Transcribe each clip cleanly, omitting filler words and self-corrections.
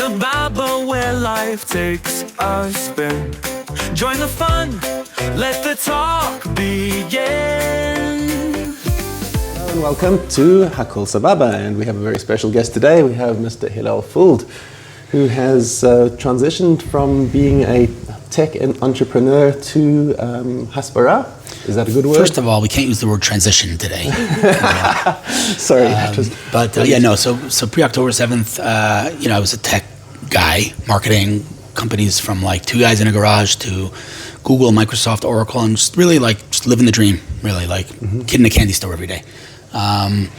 Sababa, where life takes a spin. Join the fun, let the talk begin. Welcome to Hakol Sababa, and we have a very special guest today. We have Mr. Hillel Fuld, who has transitioned from being a tech entrepreneur to Hasbara. Is that a good word? First of all, we can't use the word transition today. Sorry. So pre-October 7th, I was a tech guy, marketing companies from like two guys in a garage to Google, Microsoft, Oracle, and just really just living the dream, really like kid in a candy store every day. And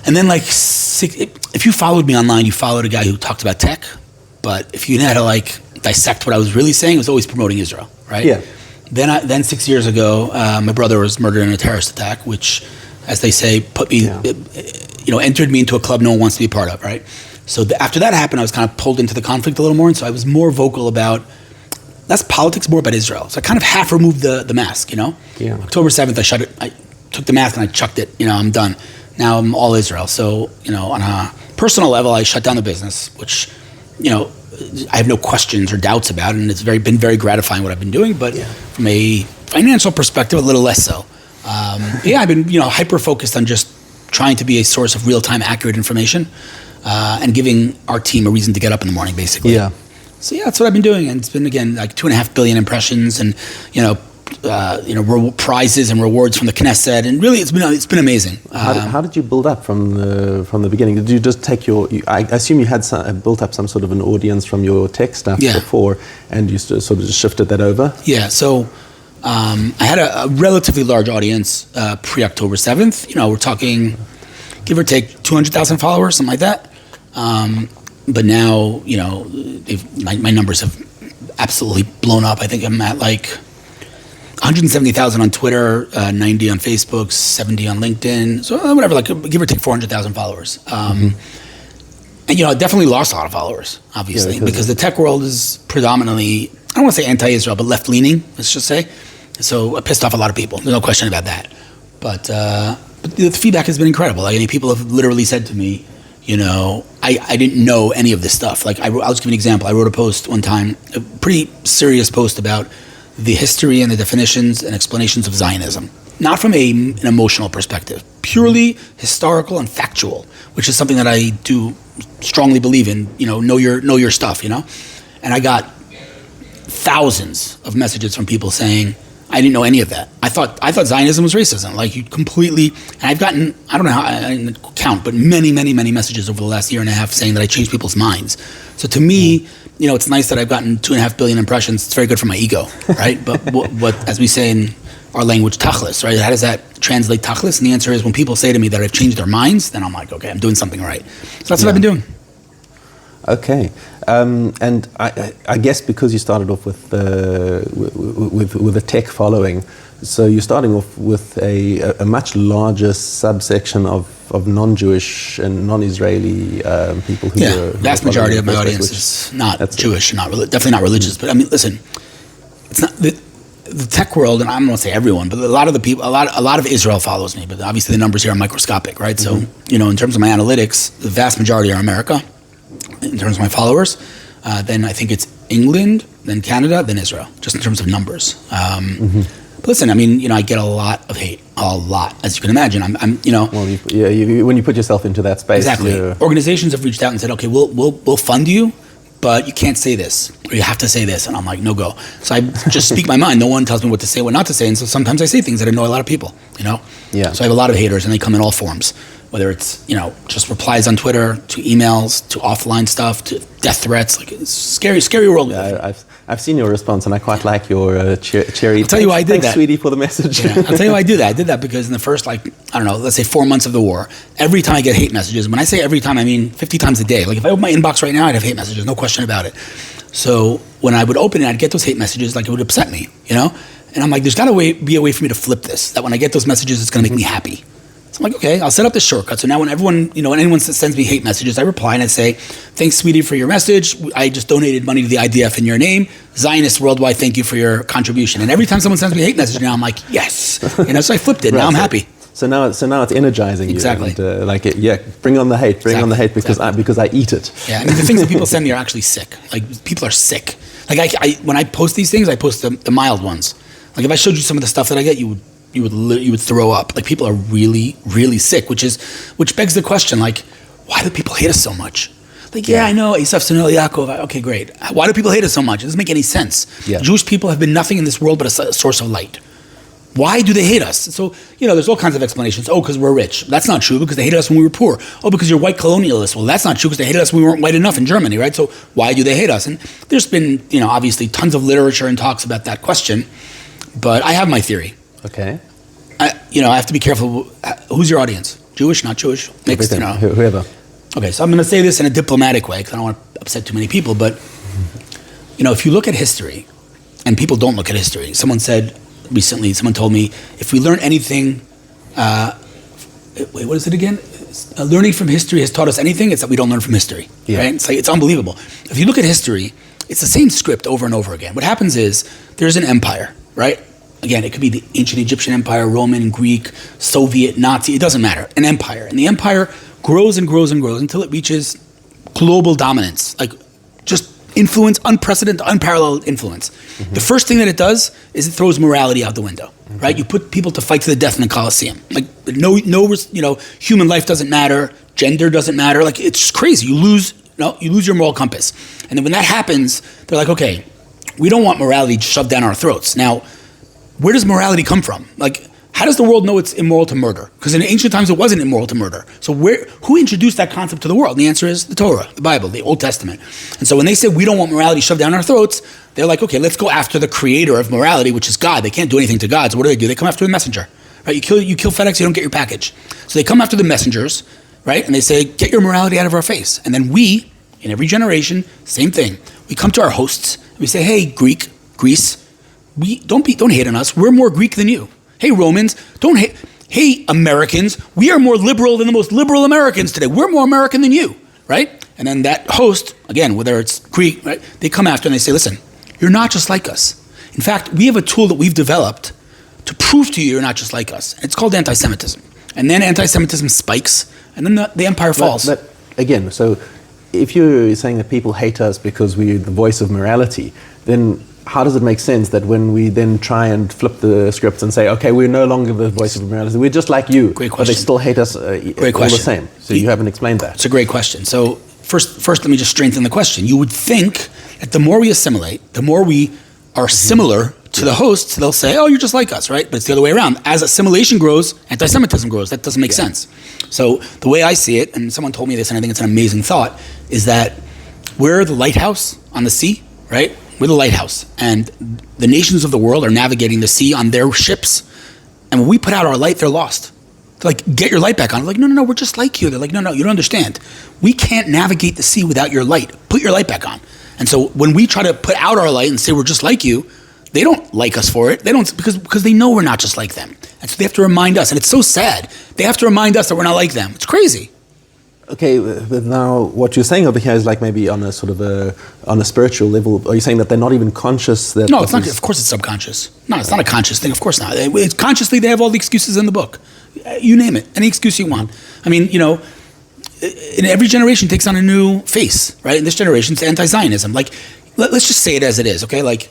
then if you followed me online, you followed a guy who talked about tech, but if you had to dissect what I was really saying, it was always promoting Israel, right? Yeah. Then 6 years ago, my brother was murdered in a terrorist attack, which, as they say, entered me into a club no one wants to be part of, right? So after that happened, I was kind of pulled into the conflict a little more, and so I was more vocal about less politics, more about Israel. So I kind of half removed the mask, Yeah. October 7th, I took the mask and I chucked it. I'm done. Now I'm all Israel. So on a personal level, I shut down the business, which I have no questions or doubts about, and it's been very gratifying what I've been doing. But from a financial perspective, a little less so. I've been hyper focused on just trying to be a source of real time accurate information and giving our team a reason to get up in the morning, basically. Yeah. So that's what I've been doing, and it's been again 2.5 billion impressions, and prizes and rewards from the Knesset, and really it's been amazing. How did you build up from the beginning? Did you just take I assume you had built up some sort of an audience from your tech stuff before, and you sort of just shifted that over? Yeah. So I had a relatively large audience pre-October 7th. We're talking, give or take, 200,000 followers, something like that. But now, my numbers have absolutely blown up. I think I'm at 170,000 on Twitter, 90 on Facebook, 70 on LinkedIn. So whatever, give or take 400,000 followers. And I definitely lost a lot of followers, obviously, because the tech world is predominantly, I don't want to say anti-Israel, but left-leaning, let's just say. So I pissed off a lot of people. There's no question about that. But the feedback has been incredible. People have literally said to me, I didn't know any of this stuff. I'll just give you an example. I wrote a post one time, a pretty serious post about the history and the definitions and explanations of Zionism. Not from an emotional perspective, purely historical and factual, which is something that I do strongly believe in, know your stuff, And I got thousands of messages from people saying, I didn't know any of that. I thought Zionism was racism. You completely, and I've gotten, I don't know how I didn't count, but many, many, many messages over the last year and a half saying that I changed people's minds. So to me, it's nice that I've gotten 2.5 billion impressions. It's very good for my ego, right? But what, as we say in our language, tachlis, right? How does that translate tachlis? And the answer is when people say to me that I've changed their minds, then I'm like, okay, I'm doing something right. So that's what I've been doing. Okay, and I guess because you started off with a tech following, so you're starting off with a much larger subsection of non-Jewish and non-Israeli people who are vast majority of my audience is not Jewish, definitely not religious. But I mean, listen, it's not the tech world, and I'm not going to say everyone, but a lot of the people, a lot of Israel follows me. But obviously, the numbers here are microscopic, right? So in terms of my analytics, the vast majority are America. In terms of my followers, then I think it's England, then Canada, then Israel, just in terms of numbers. But listen, I mean, I get a lot of hate, as you can imagine. Well, when you put yourself into that space, exactly. Organizations have reached out and said, okay, we'll fund you, but you can't say this, or you have to say this, and I'm like, no go. So I just speak my mind. No one tells me what to say, what not to say, and so sometimes I say things that annoy a lot of people. Yeah. So I have a lot of haters, and they come in all forms. Whether it's, just replies on Twitter, to emails, to offline stuff, to death threats. It's scary world. Yeah, I've seen your response, and I quite like your cherry. I'll tell you why I did that. Thanks, sweetie, for the message. Yeah, I'll tell you why I did that. I did that because in the first, let's say 4 months of the war, every time I get hate messages, when I say every time, I mean 50 times a day. If I open my inbox right now, I'd have hate messages, no question about it. So when I would open it, I'd get those hate messages, it would upset me, And I'm like, there's got to be a way for me to flip this, that when I get those messages, it's going to make me happy. So I'm like, okay, I'll set up this shortcut. So now when when anyone sends me hate messages, I reply and I say, thanks, sweetie, for your message. I just donated money to the IDF in your name. Zionists worldwide, thank you for your contribution. And every time someone sends me a hate message now, I'm like, yes. So I flipped it. Now I'm happy. So now it's energizing Exactly. you. And, bring on the hate, bring on the hate because I eat it. Yeah, I mean, the things that people send me are actually sick. Like, people are sick. Like, I when I post these things, I post the mild ones. Like, if I showed you some of the stuff that I get, you would throw up. Like, people are really, really sick, which begs the question, like, why do people hate us so much? Like, yeah, I know, Esav, Sanel, Yaakov, okay, great. Why do people hate us so much? It doesn't make any sense. Yeah. Jewish people have been nothing in this world but a source of light. Why do they hate us? So, there's all kinds of explanations. Oh, because we're rich. That's not true, because they hated us when we were poor. Oh, because you're white colonialists. Well, that's not true, because they hated us when we weren't white enough in Germany, right? So why do they hate us? And there's been, obviously tons of literature and talks about that question, but I have my theory. Okay. I have to be careful. Who's your audience? Jewish, not Jewish? Mixed, Whoever. Okay, so I'm going to say this in a diplomatic way, because I don't want to upset too many people, but, if you look at history, and people don't look at history, someone told me, if we learn anything, what is it again? Learning from history has taught us anything, it's that we don't learn from history, right? It's unbelievable. If you look at history, it's the same script over and over again. What happens is, there's an empire, right? Again, it could be the ancient Egyptian empire, Roman, Greek, Soviet, Nazi, it doesn't matter. An empire. And the empire grows and grows and grows until it reaches global dominance, like just influence, unprecedented, unparalleled influence. Mm-hmm. The first thing that it does is it throws morality out the window, mm-hmm. right? You put people to fight to the death in the Colosseum. Like, no, human life doesn't matter, gender doesn't matter. Like, it's just crazy. You lose your moral compass. And then when that happens, they're like, okay, we don't want morality shoved down our throats. Now, where does morality come from? Like, how does the world know it's immoral to murder? Because in ancient times, it wasn't immoral to murder. So who introduced that concept to the world? And the answer is the Torah, the Bible, the Old Testament. And so when they say we don't want morality shoved down our throats, they're like, okay, let's go after the creator of morality, which is God. They can't do anything to God. So what do? They come after the messenger, right? You kill FedEx, you don't get your package. So they come after the messengers, right? And they say, get your morality out of our face. And then we, in every generation, same thing. We come to our hosts, and we say, hey, Greece, don't hate on us. We're more Greek than you. Hey, Romans, don't hate. Hey, Americans, we are more liberal than the most liberal Americans today. We're more American than you, right? And then that host, again, whether it's Greek, right, they come after and they say, listen, you're not just like us. In fact, we have a tool that we've developed to prove to you you're not just like us. It's called antisemitism. And then antisemitism spikes, and then the empire falls. But again, so if you're saying that people hate us because we're the voice of morality, then how does it make sense that when we then try and flip the script and say, okay, we're no longer the voice of morality, we're just like you, great question. But they still hate us all the same? So you haven't explained that. It's a great question. So first, let me just strengthen the question. You would think that the more we assimilate, the more we are similar to the hosts, they'll say, oh, you're just like us, right? But it's the other way around. As assimilation grows, anti-Semitism grows. That doesn't make sense. So the way I see it, and someone told me this, and I think it's an amazing thought, is that we're the lighthouse on the sea, right? We're the lighthouse, and the nations of the world are navigating the sea on their ships. And when we put out our light, they're lost. They're like, get your light back on. I'm like, no, we're just like you. They're like, no, you don't understand. We can't navigate the sea without your light. Put your light back on. And so when we try to put out our light and say we're just like you, they don't like us for it. They don't, because they know we're not just like them. And so they have to remind us, and it's so sad. They have to remind us that we're not like them. It's crazy. Okay, but now what you're saying over here is like maybe on a sort of on a spiritual level. Are you saying that they're not even conscious that? No, it's not. Of course, it's subconscious. No, it's not a conscious thing. Of course not. It's consciously, they have all the excuses in the book. You name it, any excuse you want. I mean, in every generation takes on a new face, right? In this generation, it's anti-Zionism. Like, let's just say it as it is, okay? Like,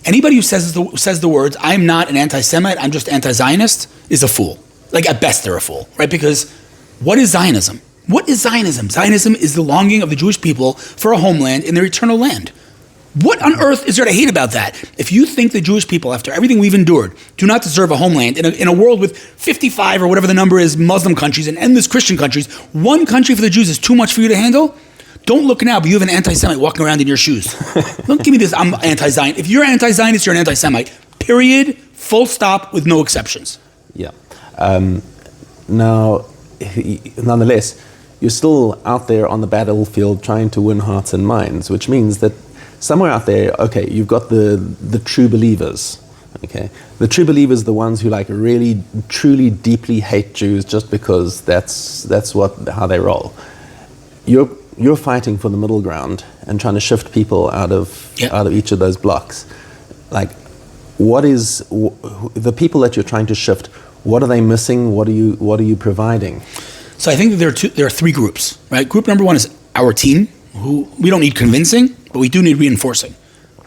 anybody who says the words, "I'm not an anti-Semite, I'm just anti-Zionist," is a fool. Like, at best, they're a fool, right? Because what is Zionism? What is Zionism? Zionism is the longing of the Jewish people for a homeland in their eternal land. What on earth is there to hate about that? If you think the Jewish people, after everything we've endured, do not deserve a homeland in a world with 55 or whatever the number is Muslim countries and endless Christian countries, one country for the Jews is too much for you to handle? Don't look now, but you have an anti-Semite walking around in your shoes. Don't give me this, I'm anti-Zionist. If you're anti-Zionist, you're an anti-Semite. Period. Full stop with no exceptions. Yeah. Now, nonetheless, you're still out there on the battlefield trying to win hearts and minds, which means that somewhere out there, okay, you've got the true believers, okay? The true believers are the ones who like really, truly, deeply hate Jews just because that's how they roll. You're fighting for the middle ground and trying to shift people out of each of those blocks. Like, what is the people that you're trying to shift? What are they missing? What are you providing? So I think that there are three groups, right? Group number one is our team, who we don't need convincing, but we do need reinforcing.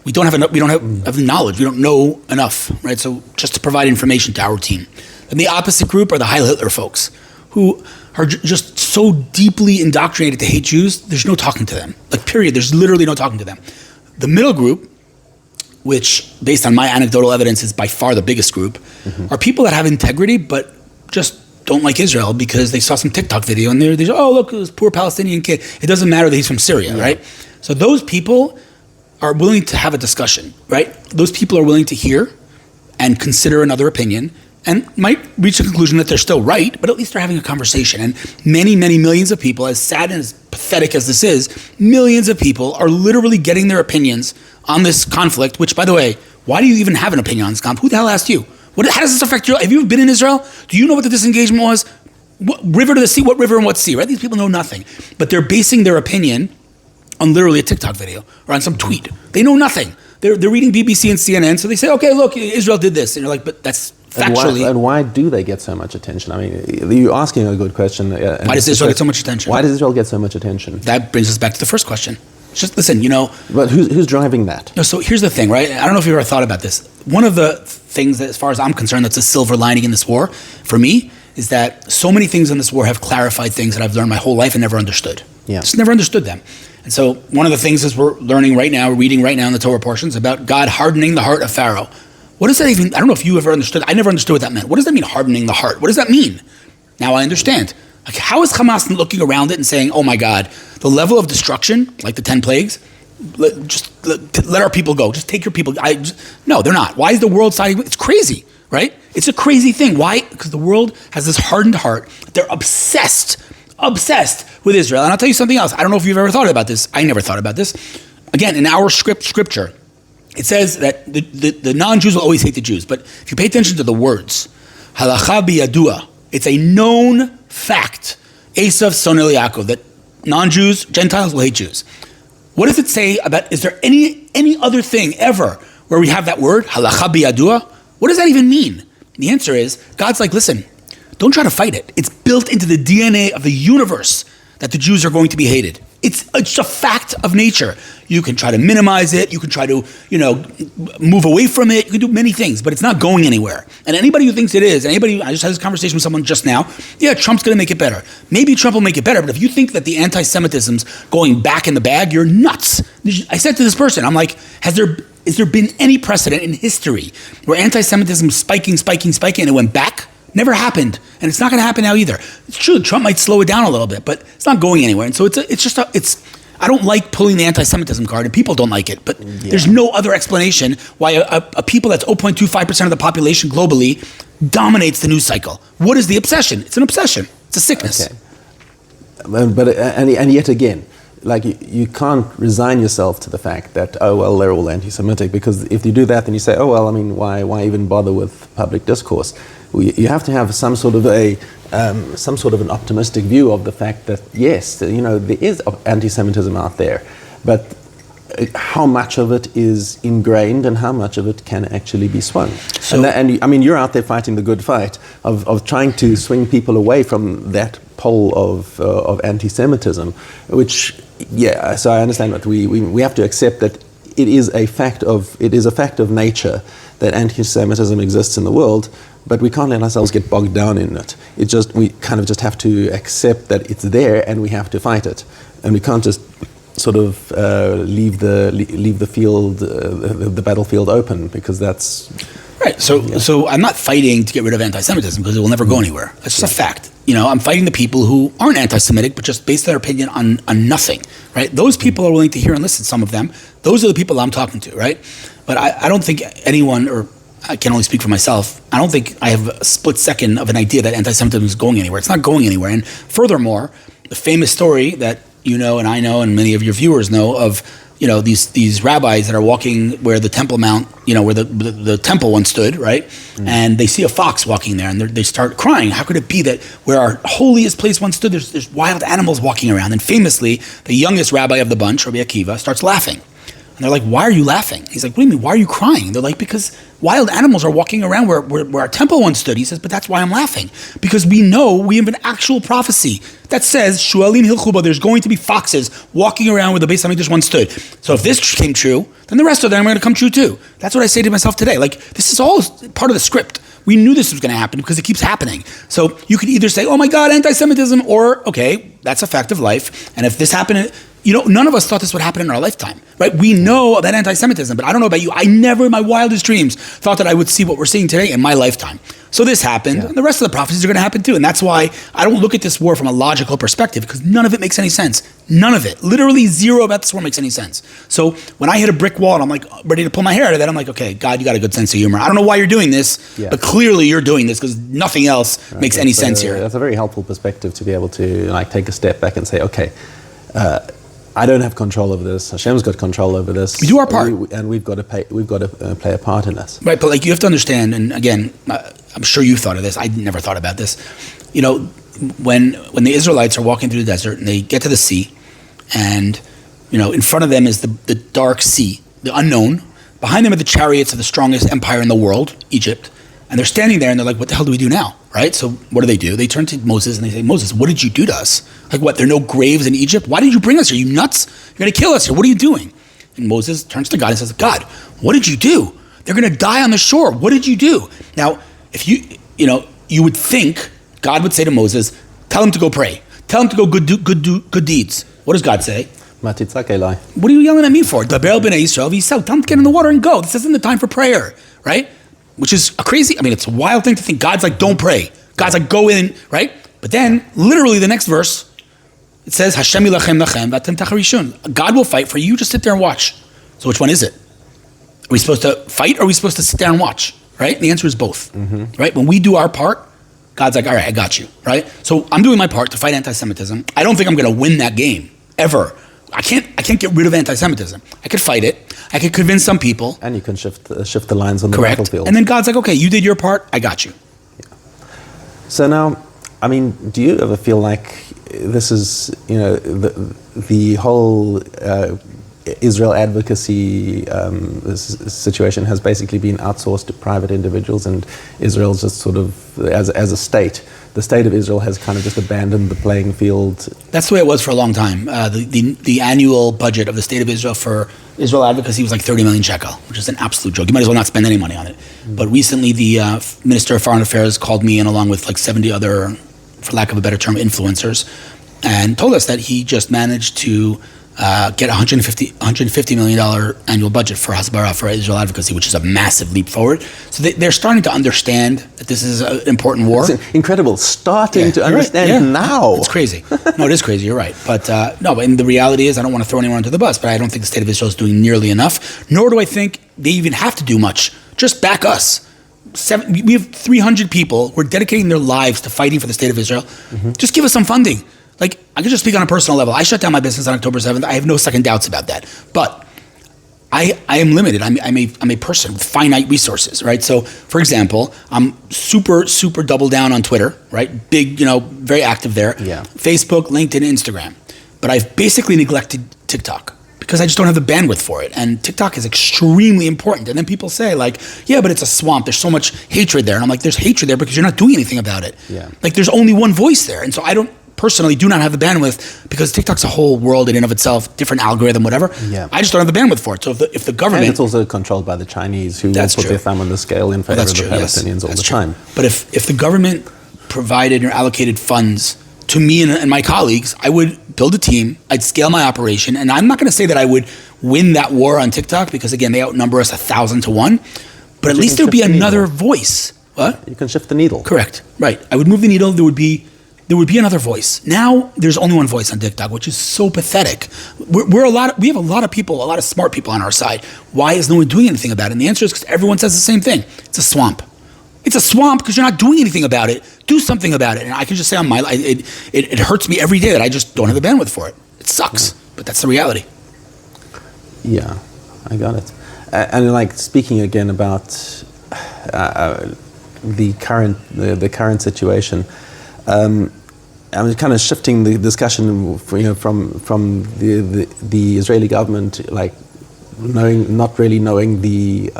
We don't have enough. We don't have knowledge. We don't know enough, right? So just to provide information to our team. And the opposite group are the Heil Hitler folks, who are just so deeply indoctrinated to hate Jews. There's no talking to them. Like, period. There's literally no talking to them. The middle group, which, based on my anecdotal evidence, is by far the biggest group, are people that have integrity, but just don't like Israel because they saw some TikTok video and they say, oh, look, this poor Palestinian kid. It doesn't matter that he's from Syria, right? So those people are willing to have a discussion, right? Those people are willing to hear and consider another opinion and might reach a conclusion that they're still right, but at least they're having a conversation. And many, many millions of people, as sad and as pathetic as this is, millions of people are literally getting their opinions on this conflict, which, by the way, why do you even have an opinion on this conflict? Who the hell asked you? How does this affect your life? Have you been in Israel? Do you know what the disengagement was? What river to the sea? What river and what sea, right? These people know nothing. But they're basing their opinion on literally a TikTok video or on some tweet. They know nothing. They're reading BBC and CNN, so they say, okay, look, Israel did this. And you're like, but that's factually... And why do they get so much attention? I mean, you're asking a good question. Why does Israel get so much attention? Why does Israel get so much attention? That brings us back to the first question. Just listen, But who's driving that? No, so here's the thing, right? I don't know if you've ever thought about this. One of the things that, as far as I'm concerned, that's a silver lining in this war, for me, is that so many things in this war have clarified things that I've learned my whole life and never understood. Yeah. Just never understood them. And so one of the things is we're reading right now in the Torah portions about God hardening the heart of Pharaoh. What does that even, I don't know if you ever understood, I never understood what that meant. What does that mean, hardening the heart? What does that mean? Now I understand. Like, how is Hamas looking around it and saying, oh my God, the level of destruction, like the 10 plagues, let our people go. Just take your people. No, they're not. Why is the world siding? It's crazy, right? It's a crazy thing. Why? Because the world has this hardened heart. They're obsessed with Israel. And I'll tell you something else. I don't know if you've ever thought about this. I never thought about this. Again, in our scripture, it says that the non-Jews will always hate the Jews. But if you pay attention to the words, halacha biyadua, it's a known fact, Esav sonel Yaakov, that non-Jews, Gentiles will hate Jews. What does it say about, is there any other thing ever where we have that word, halacha biyadua? What does that even mean? The answer is, God's like, listen, don't try to fight it. It's built into the DNA of the universe that the Jews are going to be hated. It's a fact of nature. You can try to minimize it. You can try to, move away from it. You can do many things, but it's not going anywhere. And anybody who thinks it is, I just had this conversation with someone just now. Yeah, Trump's going to make it better. Maybe Trump will make it better, but if you think that the anti-Semitism's going back in the bag, you're nuts. I said to this person, I'm like, is there been any precedent in history where anti-Semitism was spiking, and it went back? Never happened, and it's not going to happen now either. It's true, Trump might slow it down a little bit, but it's not going anywhere. And so I don't like pulling the anti-Semitism card, and people don't like it, but there's no other explanation why a people that's 0.25% of the population globally dominates the news cycle. What is the obsession? It's an obsession. It's a sickness. Okay. But yet again, like you can't resign yourself to the fact that, oh well, they're all anti-Semitic, because if you do that, then you say, oh well, I mean, why even bother with public discourse? You have to have some sort of an optimistic view of the fact that yes, there is anti-Semitism out there, but how much of it is ingrained and how much of it can actually be swung. So, I mean, you're out there fighting the good fight of trying to swing people away from that pole of anti-Semitism, which, so I understand that we have to accept that it is a fact of nature that anti-Semitism exists in the world, but we can't let ourselves get bogged down in it. We kind of just have to accept that it's there and we have to fight it, and we can't just sort of leave the field, the battlefield open, because that's right. So I'm not fighting to get rid of anti-Semitism because it will never go anywhere. It's just a fact. I'm fighting the people who aren't anti-Semitic but just base their opinion on nothing. Right? Those people are willing to hear and listen. Some of them. Those are the people I'm talking to. Right? But I don't think anyone, or I can only speak for myself, I don't think I have a split second of an idea that anti-Semitism is going anywhere. It's not going anywhere. And furthermore, the famous story that and I know and many of your viewers know of, these rabbis that are walking where the Temple Mount, where the temple once stood, right? Mm. And they see a fox walking there and they start crying. How could it be that where our holiest place once stood, there's wild animals walking around? And famously, the youngest rabbi of the bunch, Rabbi Akiva, starts laughing. And they're like, why are you laughing? He's like, what do you mean, why are you crying? They're like, because wild animals are walking around where our temple once stood. He says, but that's why I'm laughing. Because we know we have an actual prophecy that says, Shualim Hilchuba, there's going to be foxes walking around where the Beis Hamikdash once stood. So if this came true, then the rest of them are going to come true too. That's what I say to myself today. Like, this is all part of the script. We knew this was going to happen because it keeps happening. So you could either say, oh my God, anti-Semitism, or, okay, that's a fact of life. And if this happened, none of us thought this would happen in our lifetime, right? We know about anti-Semitism, but I don't know about you. I never in my wildest dreams thought that I would see what we're seeing today in my lifetime. So this happened, and the rest of the prophecies are going to happen too. And that's why I don't look at this war from a logical perspective, because none of it makes any sense. None of it. Literally zero about this war makes any sense. So when I hit a brick wall and I'm like ready to pull my hair out of that, I'm like, okay, God, you got a good sense of humor. I don't know why you're doing this, but clearly you're doing this because nothing else makes any sense here. That's a very helpful perspective to be able to take a step back and say, okay, I don't have control over this. Hashem's got control over this. We do our part, and we've got to play a part in this. Right, but you have to understand. And again, I'm sure you thought of this. I never thought about this. When the Israelites are walking through the desert and they get to the sea, and in front of them is the dark sea, the unknown. Behind them are the chariots of the strongest empire in the world, Egypt. And they're standing there and they're like, what the hell do we do now? Right? So what do? They turn to Moses and they say, Moses, what did you do to us? Like what? There are no graves in Egypt? Why did you bring us here? You nuts? You're going to kill us here. What are you doing? And Moses turns to God and says, God, what did you do? They're going to die on the shore. What did you do? Now, if you would think God would say to Moses, tell him to go pray. Tell him to go good deeds. What does God say? What are you yelling at me for? Tell him to get in the water and go. This isn't the time for prayer, right? Which is it's a wild thing to think. God's like, don't pray. God's like, go in, right? But then, literally the next verse, it says, Hashem yilachem lachem v'atem tacharishun. God will fight for you, just sit there and watch. So which one is it? Are we supposed to fight or are we supposed to sit there and watch, right? And the answer is both, right? When we do our part, God's like, all right, I got you, right? So I'm doing my part to fight anti-Semitism. I don't think I'm going to win that game, ever. I can't get rid of anti-Semitism. I could fight it. I could convince some people. And you can shift the lines on the Correct. battlefield. And then God's like, okay, you did your part. I got you. Yeah. So now, do you ever feel like this is, the whole Israel advocacy situation has basically been outsourced to private individuals, and Israel's just sort of, as a state, the state of Israel has kind of just abandoned the playing field? That's the way it was for a long time. The annual budget of the state of Israel for Israel advocacy was like 30 million shekel, which is an absolute joke. You might as well not spend any money on it. But recently the Minister of Foreign Affairs called me in along with like 70 other, for lack of a better term, influencers, and told us that he just managed to get $150 million annual budget for Hasbara, for Israel advocacy, which is a massive leap forward. So they're starting to understand that this is an important war. It's incredible. Starting to understand now. It's crazy. No, it is crazy. You're right. But and the reality is, I don't want to throw anyone under the bus, but I don't think the state of Israel is doing nearly enough, nor do I think they even have to do much. Just back us. We have 300 people who are dedicating their lives to fighting for the state of Israel. Just give us some funding. Like, I can just speak on a personal level. I shut down my business on October 7th. I have no second doubts about that. But I am limited. I'm a person with finite resources, right? So, for example, I'm super, super double down on Twitter, right? Big, very active there. Yeah. Facebook, LinkedIn, Instagram. But I've basically neglected TikTok because I just don't have the bandwidth for it. And TikTok is extremely important. And then people say like, yeah, but it's a swamp. There's so much hatred there. And I'm like, there's hatred there because you're not doing anything about it. Yeah. Like, there's only one voice there. And so I personally do not have the bandwidth, because TikTok's a whole world in and of itself, different algorithm, whatever. Yeah. I just don't have the bandwidth for it. So if the government... And it's also controlled by the Chinese, who will put their thumb on the scale in favor of the Palestinians all the time. But if the government provided or allocated funds to me and my colleagues, I would build a team, I'd scale my operation, and I'm not going to say that I would win that war on TikTok, because again, they outnumber us 1,000 to 1, but at least there would be another voice. What? You can shift the needle. Correct. Right. I would move the needle. There would be another voice. Now there's only one voice on TikTok, which is so pathetic. We have a lot of people, a lot of smart people on our side. Why is no one doing anything about it? And the answer is because everyone says the same thing. It's a swamp. It's a swamp because you're not doing anything about it. Do something about it. And I can just say on it hurts me every day that I just don't have the bandwidth for it. It sucks, but that's the reality. Yeah, I got it. And like, speaking again about the current situation, I'm kind of shifting the discussion, from the Israeli government, like not really knowing the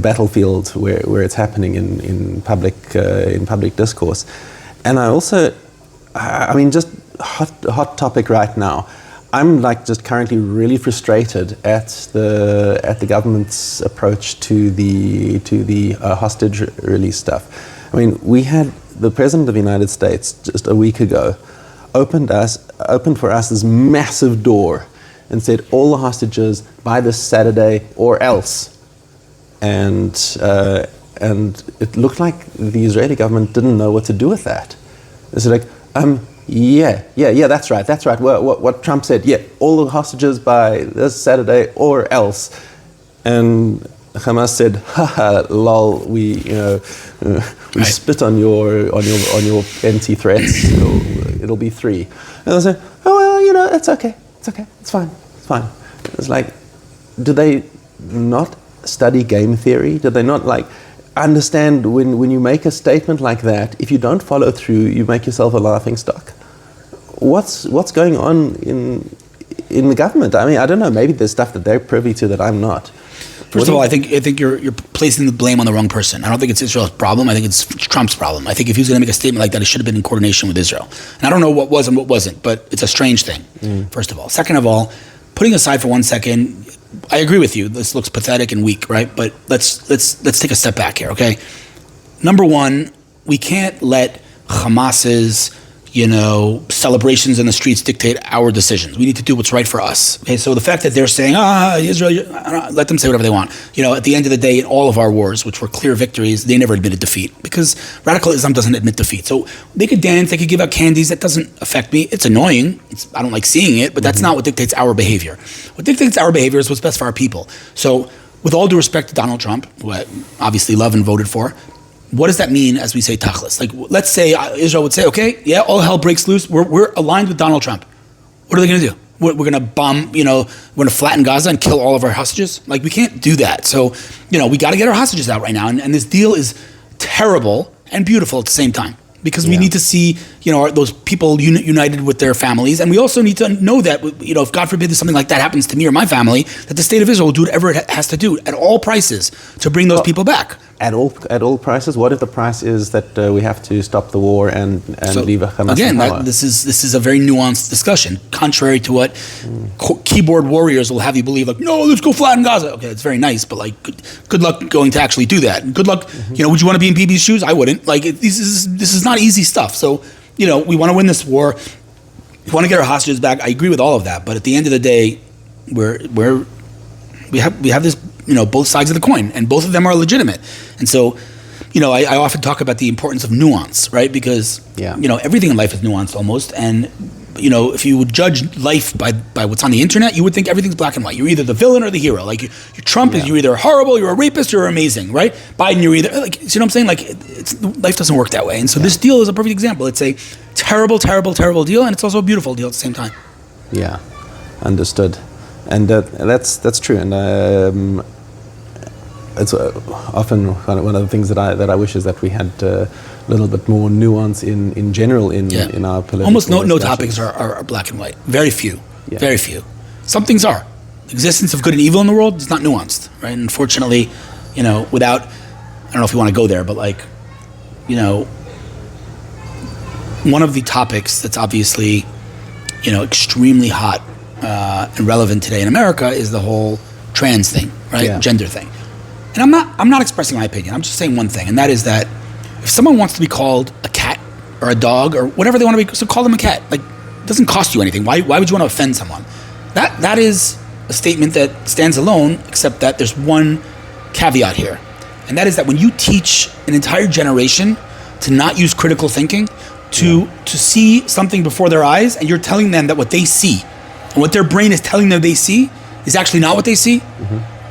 battlefield where it's happening in public discourse. And I also, I mean, just hot topic right now. I'm like just currently really frustrated at the government's approach to the hostage release stuff. I mean, we had the President of the United States just a week ago opened for us this massive door and said all the hostages by this Saturday or else. And it looked like the Israeli government didn't know what to do with that. They said like, yeah, that's right. What Trump said, yeah, all the hostages by this Saturday or else. And Hamas said, haha, lol, we spit on your empty threats. It'll be 3. And I said, oh well, it's okay, it's fine. It's like, do they not study game theory? Do they not like understand when you make a statement like that, if you don't follow through, you make yourself a laughing stock? What's going on in the government? I mean, I don't know. Maybe there's stuff that they're privy to that I'm not. First of all, I think you're placing the blame on the wrong person. I don't think it's Israel's problem. I think it's Trump's problem. I think if he was going to make a statement like that, it should have been in coordination with Israel. And I don't know what was and what wasn't, but it's a strange thing. First of all, second of all, putting aside for 1 second, I agree with you. This looks pathetic and weak, right? But let's take a step back here, okay? Number one, we can't let Hamas's celebrations in the streets dictate our decisions. We need to do what's right for us. Okay, so the fact that they're saying, Israel, let them say whatever they want. At the end of the day, in all of our wars, which were clear victories, they never admitted defeat because radical Islam doesn't admit defeat. So they could dance, they could give out candies. That doesn't affect me. It's annoying. I don't like seeing it, but that's not what dictates our behavior. What dictates our behavior is what's best for our people. So with all due respect to Donald Trump, who I obviously love and voted for, what does that mean as we say tachlis? Like, let's say Israel would say, okay, yeah, all hell breaks loose. We're aligned with Donald Trump. What are they going to do? We're going to bomb, we're going to flatten Gaza and kill all of our hostages? Like, we can't do that. So, we got to get our hostages out right now. And this deal is terrible and beautiful at the same time. Because we need to see, those people united with their families. And we also need to know that, if God forbid something like that happens to me or my family, that the state of Israel will do whatever it has to do at all prices to bring those people back. At all prices? What if the price is that we have to stop the war and leave Hamas again, in power? This is a very nuanced discussion, contrary to what keyboard warriors will have you believe. Like, no, let's go flatten Gaza. Okay, it's very nice, but like, good luck going to actually do that. And good luck. Would you want to be in Bibi's shoes? I wouldn't. Like, this is not easy stuff. So, we want to win this war. We want to get our hostages back. I agree with all of that, but at the end of the day, we have this. Both sides of the coin, and both of them are legitimate. And so, I often talk about the importance of nuance, right? Because, everything in life is nuanced almost. And, if you would judge life by what's on the internet, you would think everything's black and white. You're either the villain or the hero. Like, you're Trump, you're either horrible, you're a rapist, or you're amazing, right? Biden, you're either, like, see what I'm saying? Like, life doesn't work that way. And so this deal is a perfect example. It's a terrible, terrible, terrible deal, and it's also a beautiful deal at the same time. Yeah, understood. And that's true. And it's often one of the things that I wish is that we had a little bit more nuance in general in our political. Almost no topics are black and white. Very few. Yeah. Very few. Some things are. The existence of good and evil in the world is not nuanced, right? And unfortunately, without, I don't know if you want to go there, but like, one of the topics that's obviously, extremely hot and relevant today in America is the whole trans thing, right? Yeah. Gender thing. And I'm not expressing my opinion. I'm just saying one thing, and that is that if someone wants to be called a cat or a dog or whatever they want to be, so call them a cat. Like, it doesn't cost you anything. Why would you want to offend someone? That is a statement that stands alone, except that there's one caveat here. And that is that when you teach an entire generation to not use critical thinking, to see something before their eyes, and you're telling them that what they see and what their brain is telling them they see is actually not what they see,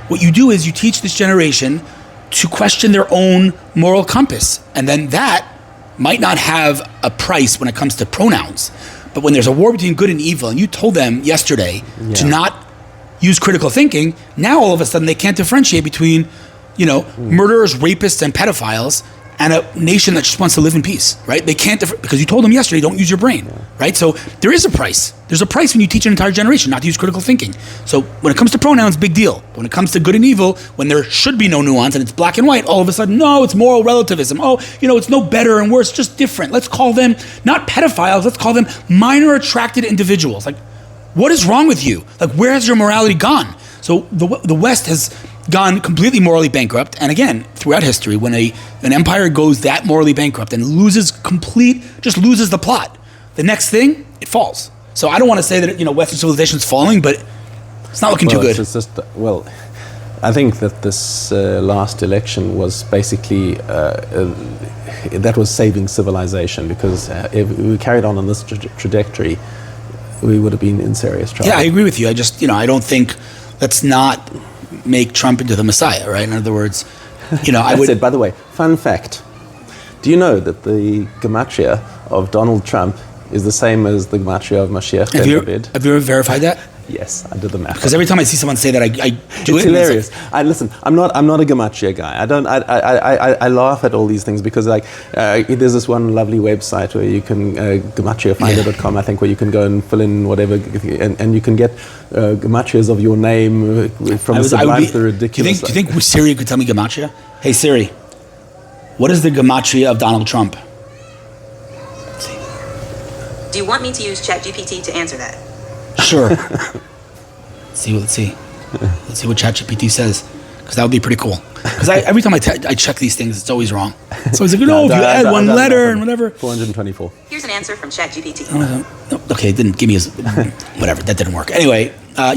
what you do is you teach this generation to question their own moral compass. And then that might not have a price when it comes to pronouns. But when there's a war between good and evil, and you told them yesterday to not use critical thinking, now all of a sudden they can't differentiate between, murderers, rapists, and pedophiles. and a nation that just wants to live in peace, right? They can't, because you told them yesterday, don't use your brain, right? So there is a price. There's a price when you teach an entire generation not to use critical thinking. So when it comes to pronouns, big deal. But when it comes to good and evil, when there should be no nuance and it's black and white, all of a sudden, no, it's moral relativism. Oh, it's no better and worse, just different. Let's call them not pedophiles, let's call them minor attracted individuals. Like, what is wrong with you? Like, where has your morality gone? So the West has gone completely morally bankrupt. And again, throughout history, when an empire goes that morally bankrupt and just loses the plot, the next thing, it falls. So I don't want to say that, Western civilization is falling, but it's not looking too good. I think that this last election was basically, that was saving civilization, because if we carried on this trajectory, we would have been in serious trouble. Yeah, I agree with you. I just, I don't think, let's not make Trump into the Messiah, right? In other words, I would... By the way, fun fact. Do you know that the gematria of Donald Trump is the same as the gematria of Mashiach ben David? Have you ever verified that? Yes, I did the math. Because every time I see someone say that, I do it's it. Hilarious. Listen, I'm not a gematria guy. I laugh at all these things because there's this one lovely website where you can gematriafinder.com, I think, where you can go and fill in whatever, and you can get gematrias of your name from the sublime to the ridiculous. Do you think Siri could tell me gematria? Hey Siri, what is the gematria of Donald Trump? Let's see. Do you want me to use ChatGPT to answer that? Sure. Let's see what ChatGPT says, because that would be pretty cool. Because every time I check these things, it's always wrong. It's always like, if you add one letter and whatever. 424. Here's an answer from ChatGPT. Okay, it didn't give me whatever. That didn't work. Anyway, so I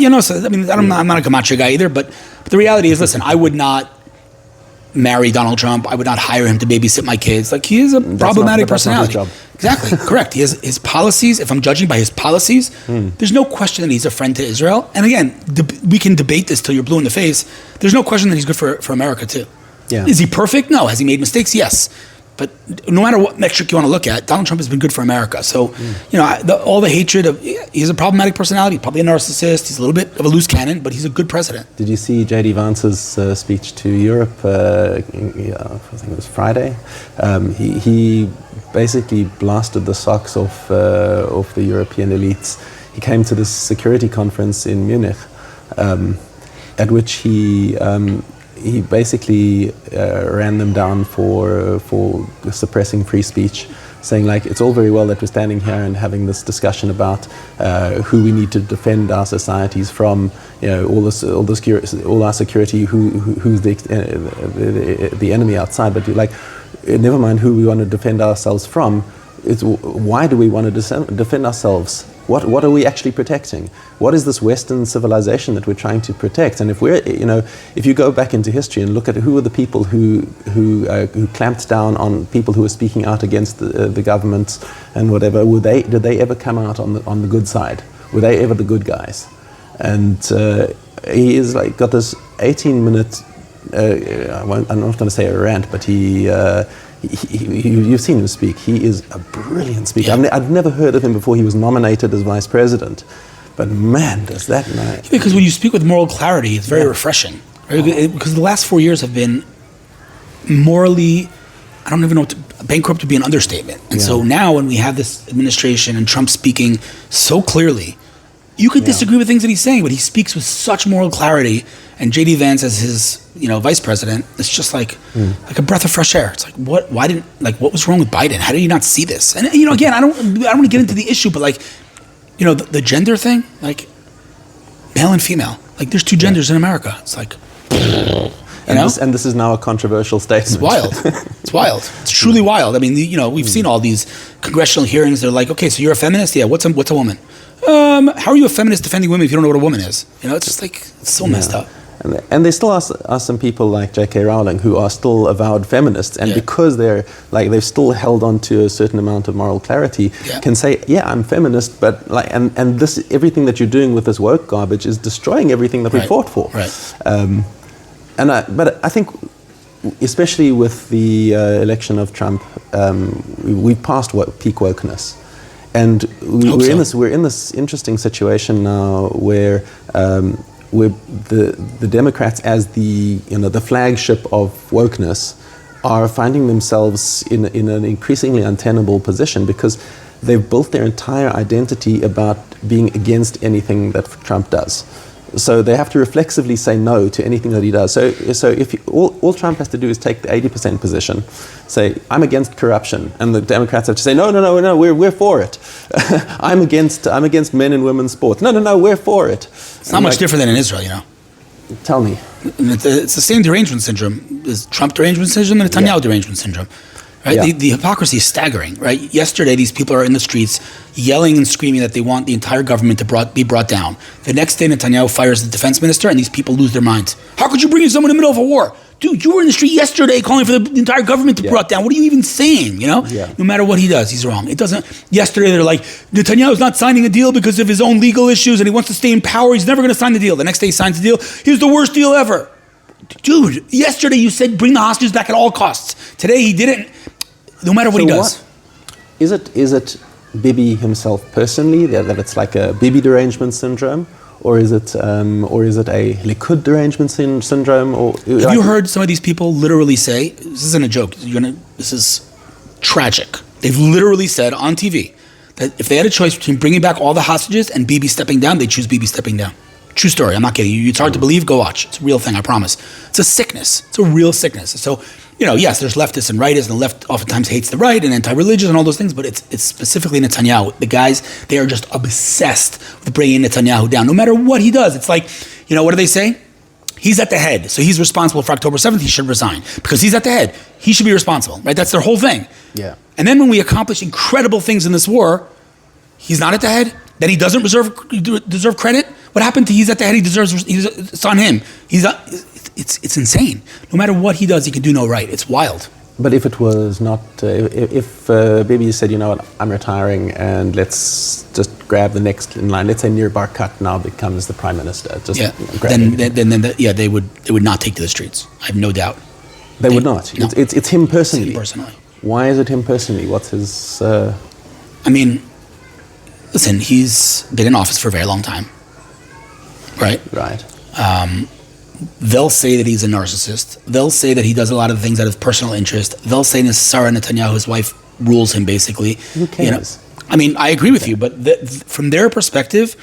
mean, I'm not a gematria guy either. But the reality is, listen, I would not marry Donald Trump. I would not hire him to babysit my kids. Like, he is a problematic personality. That's not his job. Exactly, correct. He has his policies. If I'm judging by his policies, there's no question that he's a friend to Israel. And again, we can debate this till you're blue in the face. There's no question that he's good for America too. Yeah. Is he perfect? No. Has he made mistakes? Yes. But no matter what metric you want to look at, Donald Trump has been good for America. So, all the hatred of, he's a problematic personality, probably a narcissist. He's a little bit of a loose cannon, but he's a good president. Did you see J.D. Vance's speech to Europe? I think it was Friday. He basically blasted the socks off the European elites. He came to this security conference in Munich, at which he basically ran them down for suppressing free speech, saying, like, it's all very well that we're standing here and having this discussion about who we need to defend our societies from, all our security, who's the enemy outside, but never mind who we want to defend ourselves from. It's why do we want to defend ourselves? What are we actually protecting? What is this Western civilization that we're trying to protect? And if you go back into history and look at who were the people who clamped down on people who were speaking out against the governments and whatever, did they ever come out on the good side? Were they ever the good guys? And he is got this 18-minute. I'm not going to say a rant, but you've seen him speak. He is a brilliant speaker. Yeah. I've never heard of him before he was nominated as vice president. But man, does that matter. Because when you speak with moral clarity, it's very refreshing. Right? Because the last 4 years have been morally, I don't even know, bankrupt would be an understatement. And so now when we have this administration and Trump speaking so clearly, you could disagree with things that he's saying, but he speaks with such moral clarity. And J.D. Vance as his, vice president, it's just like a breath of fresh air. It's like, what was wrong with Biden? How did he not see this? And again, I don't want to get into the issue, but the gender thing, male and female, there's two genders in America. It's like, and this is now a controversial statement. It's wild. It's wild. It's truly wild. I mean, we've seen all these congressional hearings. They're like, okay, so you're a feminist? Yeah. What's a woman? How are you a feminist defending women if you don't know what a woman is? It's just it's so messed up. And there still are some people like J.K. Rowling who are still avowed feminists, and because they've still held on to a certain amount of moral clarity, can say, I'm feminist, but and this everything that you're doing with this woke garbage is destroying everything that we fought for. Right. But I think, especially with the election of Trump, we've passed peak wokeness. And we're in this interesting situation now where the Democrats, as the flagship of wokeness, are finding themselves in an increasingly untenable position because they've built their entire identity about being against anything that Trump does. So they have to reflexively say no to anything that he does. So if all Trump has to do is take the 80% position, say I'm against corruption, and the Democrats have to say no, we're for it. I'm against men and women's sports. No, we're for it. It's not much different than in Israel, you know. Tell me. It's the same derangement syndrome. There's Trump derangement syndrome and Netanyahu derangement syndrome. Right? Yeah. The hypocrisy is staggering, right? Yesterday, these people are in the streets yelling and screaming that they want the entire government to be brought down. The next day, Netanyahu fires the defense minister, and these people lose their minds. How could you bring in someone in the middle of a war? Dude, you were in the street yesterday calling for the entire government to be brought down. What are you even saying, you know? Yeah. No matter what he does, he's wrong. It doesn't... Yesterday, they're like, Netanyahu's not signing a deal because of his own legal issues, and he wants to stay in power. He's never going to sign the deal. The next day, he signs the deal. Here's the worst deal ever. Dude, yesterday you said bring the hostages back at all costs. Today, he didn't... No matter what he does. Is it Bibi himself personally that it's like a Bibi derangement syndrome, or is it a Likud derangement syndrome? Or have you heard some of these people literally say, this isn't a joke, this is tragic. They've literally said on TV that if they had a choice between bringing back all the hostages and Bibi stepping down, they'd choose Bibi stepping down. True story, I'm not kidding you. It's hard to believe, go watch. It's a real thing, I promise. It's a sickness. It's a real sickness. So, you know, yes, there's leftists and rightists, and the left oftentimes hates the right and anti-religious and all those things, but it's specifically Netanyahu. The guys, they are just obsessed with bringing Netanyahu down, no matter what he does. It's like, you know, what do they say? He's at the head, so he's responsible for October 7th, he should resign. Because he's at the head, he should be responsible, right? That's their whole thing. Yeah. And then when we accomplish incredible things in this war, he's not at the head, then he doesn't deserve credit. What happened to he's at the head, it's on him. It's insane. No matter what he does, he can do no right. It's wild. But if it was not, if Bibi said, you know what, I'm retiring and let's just grab the next in line. Let's say Nir Barkat now becomes the prime minister. Just they would not take to the streets. I have no doubt. They would not. No. It's him personally. It's him personally. Why is it him personally? What's his? I mean, listen, he's been in office for a very long time. Right? Right. They'll say that he's a narcissist. They'll say that he does a lot of things out of personal interest. They'll say Sarah Netanyahu, his wife, rules him basically. Who cares? You know? I mean, I agree with you, but from their perspective,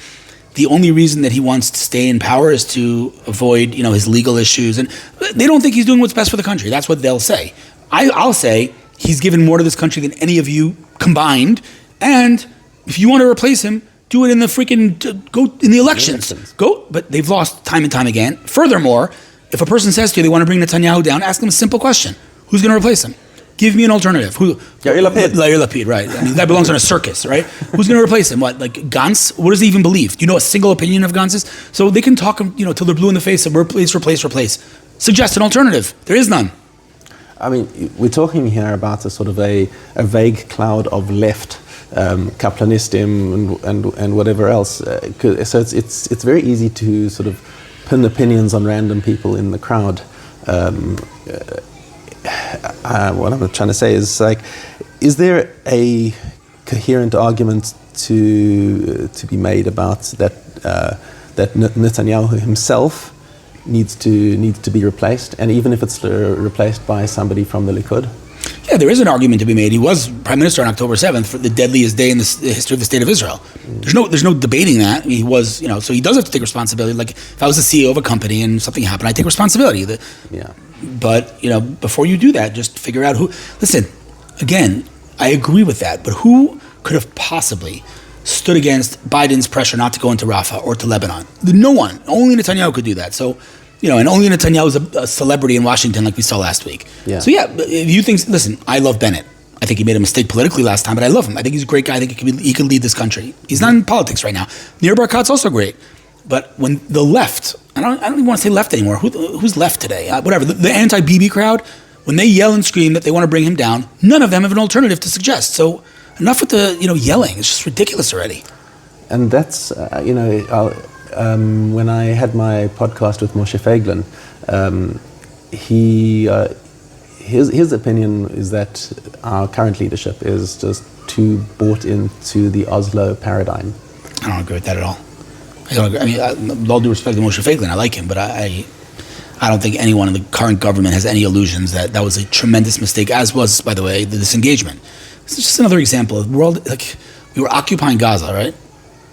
the only reason that he wants to stay in power is to avoid, you know, his legal issues, and they don't think he's doing what's best for the country. That's what they'll say. I'll say he's given more to this country than any of you combined, and if you want to replace him, do it in the go in the elections. Go, but they've lost time and time again. Furthermore, if a person says to you they want to bring Netanyahu down, ask them a simple question: who's going to replace him? Give me an alternative. Who? Yair Lapid. Yair Lapid, right? I mean, that belongs on a circus, right? Who's going to replace him? What, like Gantz? What does he even believe? Do you know a single opinion of Gantz's? So they can talk, you know, till they're blue in the face of replace. Suggest an alternative. There is none. I mean, we're talking here about a sort of a vague cloud of left. Kaplanistim and whatever else. So it's very easy to sort of pin opinions on random people in the crowd. What I'm trying to say is, like, is there a coherent argument to be made about that Netanyahu himself needs to be replaced, and even if it's replaced by somebody from the Likud? Yeah, there is an argument to be made. He was prime minister on October 7th, for the deadliest day in the history of the state of Israel. There's no debating that. He was, you know, so he does have to take responsibility. Like, if I was the CEO of a company and something happened, I take responsibility. Yeah. But, you know, before you do that, just figure out who. Listen, again, I agree with that, but who could have possibly stood against Biden's pressure not to go into Rafah or to Lebanon? No one. Only Netanyahu could do that. So, you know, and only Netanyahu is a celebrity in Washington, like we saw last week. Yeah. So, yeah, if you think, listen, I love Bennett. I think he made a mistake politically last time, but I love him. I think he's a great guy. I think he can lead this country. He's not in politics right now. Nir Barkat's also great. But when the left, I don't even want to say left anymore. Who's left today? Whatever. The anti-Bibi crowd, when they yell and scream that they want to bring him down, none of them have an alternative to suggest. So enough with the, you know, yelling. It's just ridiculous already. And that's, you know, when I had my podcast with Moshe Feiglin, his opinion is that our current leadership is just too bought into the Oslo paradigm. I don't agree with that at all. I don't agree. I mean, with all due respect to Moshe Feiglin, I like him, but I I don't think anyone in the current government has any illusions that that was a tremendous mistake, as was, by the way, the disengagement. This is just another example of the world, like, we were occupying Gaza, right?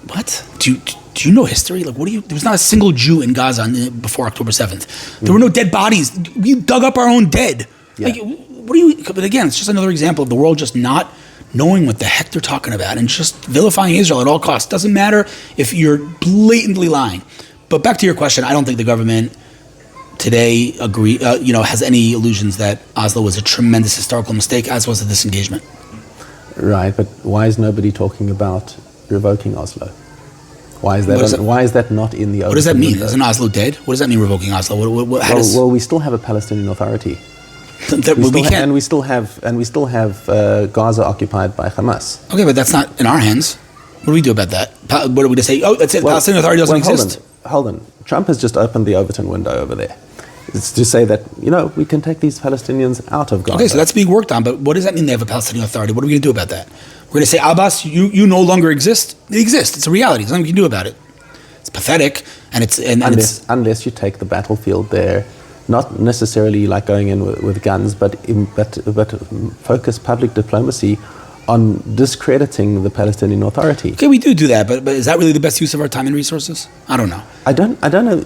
What? Do you know history? Like, there was not a single Jew in Gaza before October 7th. There were no dead bodies. We dug up our own dead. Yeah. Like, but again, it's just another example of the world just not knowing what the heck they're talking about and just vilifying Israel at all costs. Doesn't matter if you're blatantly lying. But back to your question, I don't think the government today has any illusions that Oslo was a tremendous historical mistake, as was the disengagement. Right, but why is nobody talking about revoking Oslo? Why is that not in the open? What does that mean? window? Isn't Oslo dead? What does that mean, revoking Oslo? Well, we still have a Palestinian Authority. We still have Gaza occupied by Hamas. Okay, but that's not in our hands. What do we do about that? What are we to say? Oh, that's it. Palestinian Authority doesn't exist. Hold on. Trump has just opened the Overton window over there. It's to say that, we can take these Palestinians out of Gaza. Okay, so that's being worked on, but what does that mean they have a Palestinian Authority? What are we going to do about that? We're going to say, Abbas, you no longer exist? They exist. It's a reality. There's nothing we can do about it. It's pathetic, and unless you take the battlefield there, not necessarily like going in with guns, but focus public diplomacy on discrediting the Palestinian Authority. Okay, we do that, but is that really the best use of our time and resources? I don't know. I don't know.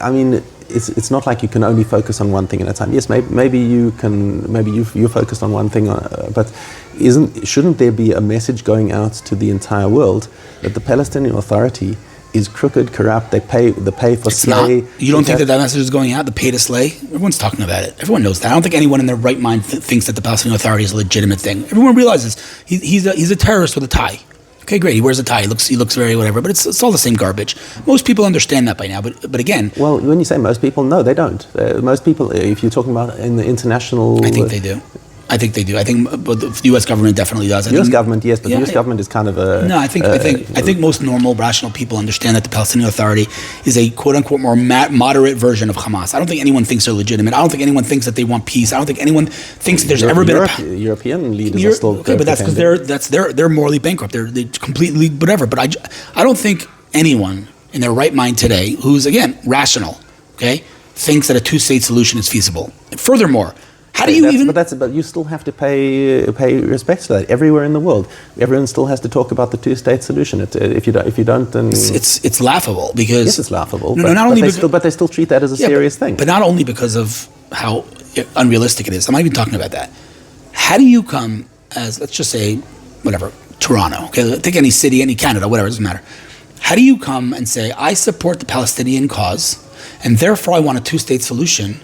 I mean, it's not like you can only focus on one thing at a time. Yes, maybe you can. Maybe you're focused on one thing, but shouldn't there be a message going out to the entire world that the Palestinian Authority is crooked, corrupt? They pay for slay. You don't think that message is going out? The pay to slay? Everyone's talking about it. Everyone knows that. I don't think anyone in their right mind thinks that the Palestinian Authority is a legitimate thing. Everyone realizes he's a terrorist with a tie. Okay, great. He wears a tie. He looks very whatever. But it's all the same garbage. Most people understand that by now. But again, well, when you say most people, no, they don't. Most people, if you're talking about in the international, I think they do. I think the U.S. government definitely does. The U.S. government, yes, but the U.S. government is kind of a... No, I think most normal, rational people understand that the Palestinian Authority is a quote-unquote more moderate version of Hamas. I don't think anyone thinks they're legitimate. I don't think anyone thinks that they want peace. I don't think anyone thinks that there's ever been European leaders are still... Okay, but that's because they're morally bankrupt. They're completely whatever. But I don't think anyone in their right mind today, who's, again, rational, okay, thinks that a two-state solution is feasible. Furthermore, how do you But you still have to pay respects to that. Everywhere in the world, everyone still has to talk about the two-state solution. If you don't, then it's laughable because yes, it's laughable. But they still treat that as a serious thing. But not only because of how unrealistic it is. I'm not even talking about that. How do you come as, let's just say, whatever, Toronto? Okay, take any city, any Canada, whatever, it doesn't matter. How do you come and say, I support the Palestinian cause, and therefore I want a two-state solution,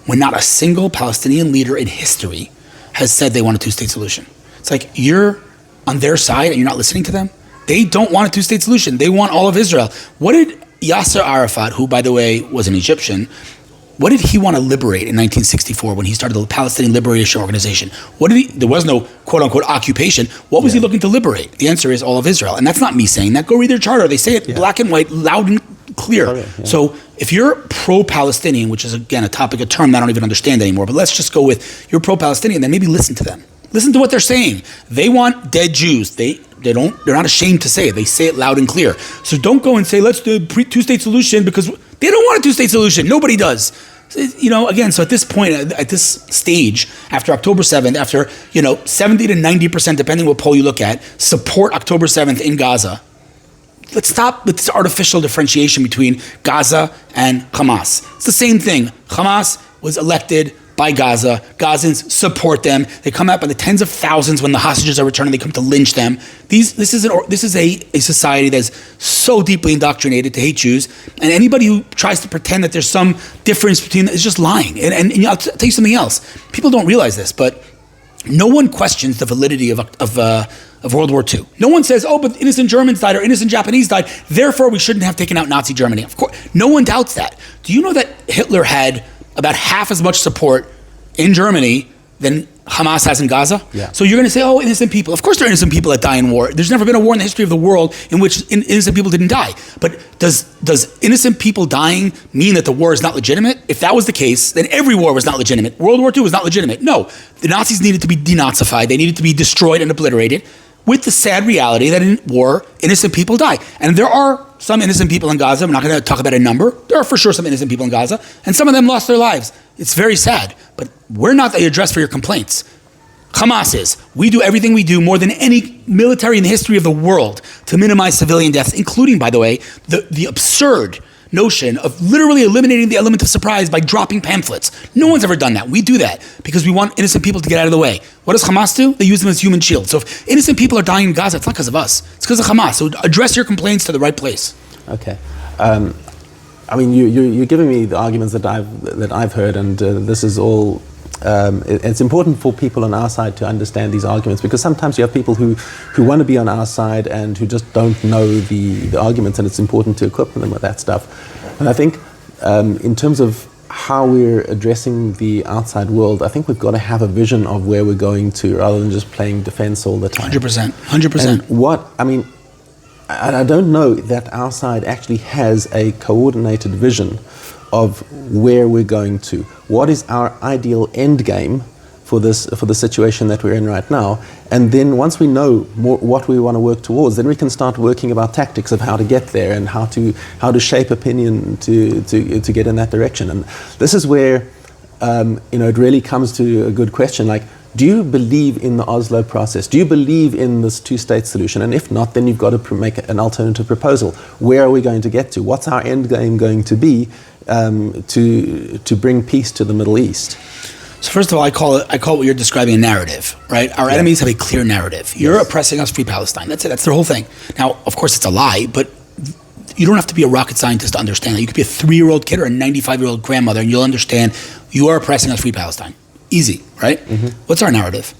when not a single Palestinian leader in history has said they want a two-state solution? It's like you're on their side and you're not listening to them. They don't want a two-state solution. They want all of Israel. What did Yasser Arafat, who, by the way, was an Egyptian, what did he want to liberate in 1964 when he started the Palestinian Liberation Organization? There was no quote-unquote occupation. What was he looking to liberate? The answer is all of Israel. And that's not me saying that. Go read their charter. They say it black and white, loud and clear. Okay, yeah. So if you're pro-Palestinian, which is, again, a term that I don't even understand anymore, but let's just go with you're pro-Palestinian, then maybe listen to them. Listen to what they're saying. They want dead Jews. They're not ashamed to say it. They say it loud and clear. So don't go and say, let's do a two-state solution, because they don't want a two-state solution. Nobody does. Again, so at this point, at this stage, after October 7th, after, 70 to 90%, depending what poll you look at, support October 7th in Gaza, let's stop with this artificial differentiation between Gaza and Hamas. It's the same thing. Hamas was elected by Gaza. Gazans support them. They come out by the tens of thousands when the hostages are returned. They come to lynch them. This is a society that's so deeply indoctrinated to hate Jews. And anybody who tries to pretend that there's some difference between them is just lying. And I'll tell you something else. People don't realize this, but no one questions the validity of World War II. No one says, oh, but innocent Germans died or innocent Japanese died, therefore we shouldn't have taken out Nazi Germany. Of course, no one doubts that. Do you know that Hitler had about half as much support in Germany than Hamas has in Gaza? Yeah. So you're going to say, oh, innocent people. Of course there are innocent people that die in war. There's never been a war in the history of the world in which innocent people didn't die. But does innocent people dying mean that the war is not legitimate? If that was the case, then every war was not legitimate. World War II was not legitimate. No, the Nazis needed to be denazified. They needed to be destroyed and obliterated, with the sad reality that in war, innocent people die. And there are some innocent people in Gaza. I'm not going to talk about a number. There are for sure some innocent people in Gaza, and some of them lost their lives. It's very sad, but we're not the address for your complaints. Hamas is. We do everything we do more than any military in the history of the world to minimize civilian deaths, including, by the way, the absurd notion of literally eliminating the element of surprise by dropping pamphlets. No one's ever done that. We do that because we want innocent people to get out of the way. What does Hamas do? They use them as human shields. So if innocent people are dying in Gaza, it's not because of us. It's because of Hamas. So address your complaints to the right place. Okay. I mean, you're giving me the arguments that I've heard, and this is all. It's important for people on our side to understand these arguments, because sometimes you have people who want to be on our side and who just don't know the arguments, and it's important to equip them with that stuff. And I think in terms of how we're addressing the outside world, I think we've got to have a vision of where we're going to, rather than just playing defense all the time. 100%. I don't know that our side actually has a coordinated vision of where we're going to. What is our ideal end game for the situation that we're in right now? And then once we know more what we want to work towards, then we can start working about tactics of how to get there and how to shape opinion to get in that direction. And this is where it really comes to a good question, like, do you believe in the Oslo process? Do you believe in this two-state solution? And if not, then you've got to make an alternative proposal. Where are we going to get to? What's our end game going to be to bring peace to the Middle East? So first of all, I call it what you're describing a narrative, right? Our enemies have a clear narrative. You're oppressing us, free Palestine. That's it. That's their whole thing. Now, of course, it's a lie, but you don't have to be a rocket scientist to understand that. You could be a 3-year-old kid or a 95-year-old grandmother, and you'll understand you are oppressing us, free Palestine. Easy, right? Mm-hmm. What's our narrative?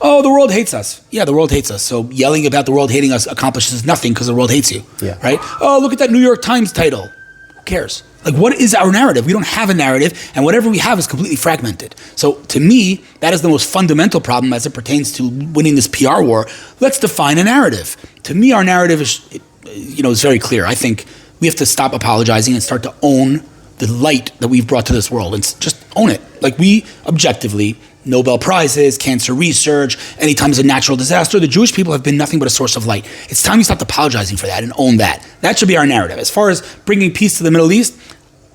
Oh, the world hates us. Yeah, the world hates us. So yelling about the world hating us accomplishes nothing because the world hates you, right? Oh, look at that New York Times title. Who cares? Like, what is our narrative? We don't have a narrative, and whatever we have is completely fragmented. So to me, that is the most fundamental problem as it pertains to winning this PR war. Let's define a narrative. To me, our narrative is very clear. I think we have to stop apologizing and start to own the light that we've brought to this world, and just own it. Like, we objectively, Nobel Prizes, cancer research, anytime there's a natural disaster, the Jewish people have been nothing but a source of light. It's time we stopped apologizing for that and own that. That should be our narrative. As far as bringing peace to the Middle East,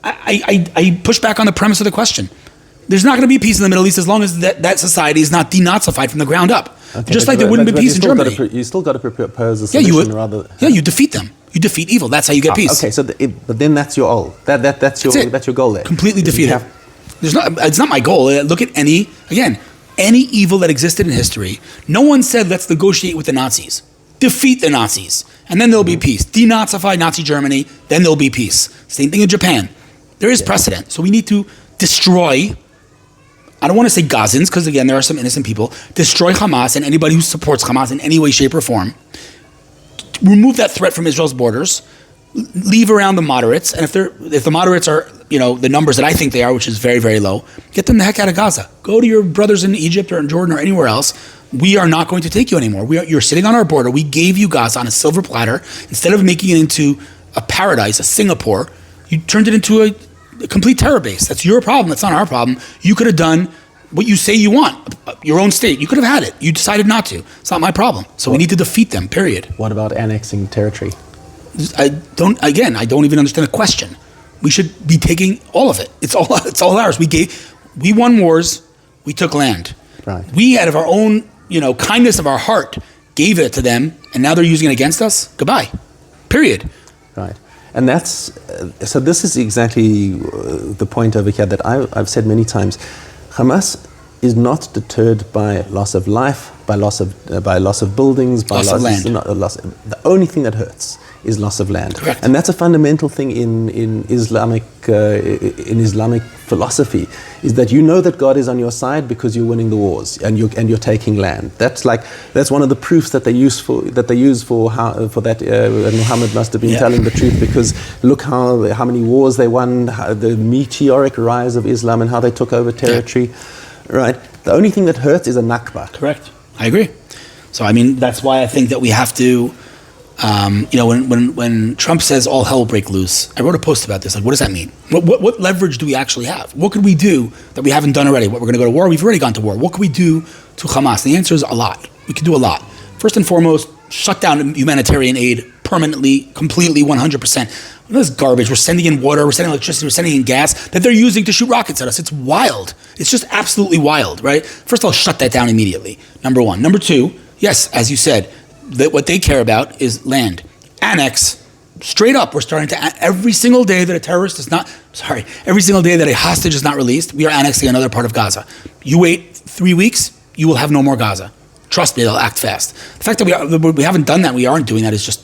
I push back on the premise of the question. There's not going to be peace in the Middle East as long as that society is not denazified from the ground up. Okay, just like there wouldn't be peace in Germany. You still got to propose a solution you defeat them. You defeat evil. That's how you get peace. Okay, but then that's your goal. That's your goal there. Completely defeat it. It's not my goal. Look at any evil that existed in history. No one said, let's negotiate with the Nazis. Defeat the Nazis, and then there'll be peace. Denazify Nazi Germany, then there'll be peace. Same thing in Japan. There is precedent. So we need to destroy, I don't want to say Gazans, because again, there are some innocent people. Destroy Hamas and anybody who supports Hamas in any way, shape, or form. Remove that threat from Israel's borders. Leave around the moderates, and if the moderates are, the numbers that I think they are, which is very, very low, get them the heck out of Gaza. Go to your brothers in Egypt or in Jordan or anywhere else. We are not going to take you anymore. You're sitting on our border. We gave you Gaza on a silver platter. Instead of making it into a paradise, a Singapore, you turned it into a complete terror base. That's your problem. That's not our problem. You could have done what you say you want, your own state. You could have had it. You decided not to. It's not my problem. So we need to defeat them, period. What about annexing territory? I don't even understand the question. We should be taking all of it. It's all ours. We won wars. We took land. Right. We, out of our own, kindness of our heart, gave it to them, and now they're using it against us. Goodbye. Period. Right. And that's so. This is exactly the point over here that I've said many times. Hamas is not deterred by loss of life, by loss of buildings, by loss of land. The only thing that hurts is loss of land. Correct. And that's a fundamental thing in Islamic philosophy, is that you know that God is on your side because you're winning the wars and you're taking land. That's one of the proofs that they use for that Muhammad must have been telling the truth, because look how many wars they won, the meteoric rise of Islam and how they took over territory. Yeah. Right. The only thing that hurts is a Nakba. Correct. I agree. So that's why I think that we have to. When Trump says all hell will break loose, I wrote a post about this. Like, what does that mean? What leverage do we actually have? What could we do that we haven't done already? What, we're going to go to war? We've already gone to war. What could we do to Hamas? The answer is a lot. We could do a lot. First and foremost, shut down humanitarian aid permanently, completely, 100%. This garbage. We're sending in water, we're sending electricity, we're sending in gas that they're using to shoot rockets at us. It's wild. It's just absolutely wild, right? First of all, shut that down immediately. Number one. Number two, yes, as you said, that what they care about is land. Annex. Straight up, we're starting to, every single day that every single day that a hostage is not released, we are annexing another part of Gaza. You wait 3 weeks, you will have no more Gaza. Trust me, they'll act fast. The fact that we haven't done that, we aren't doing that is just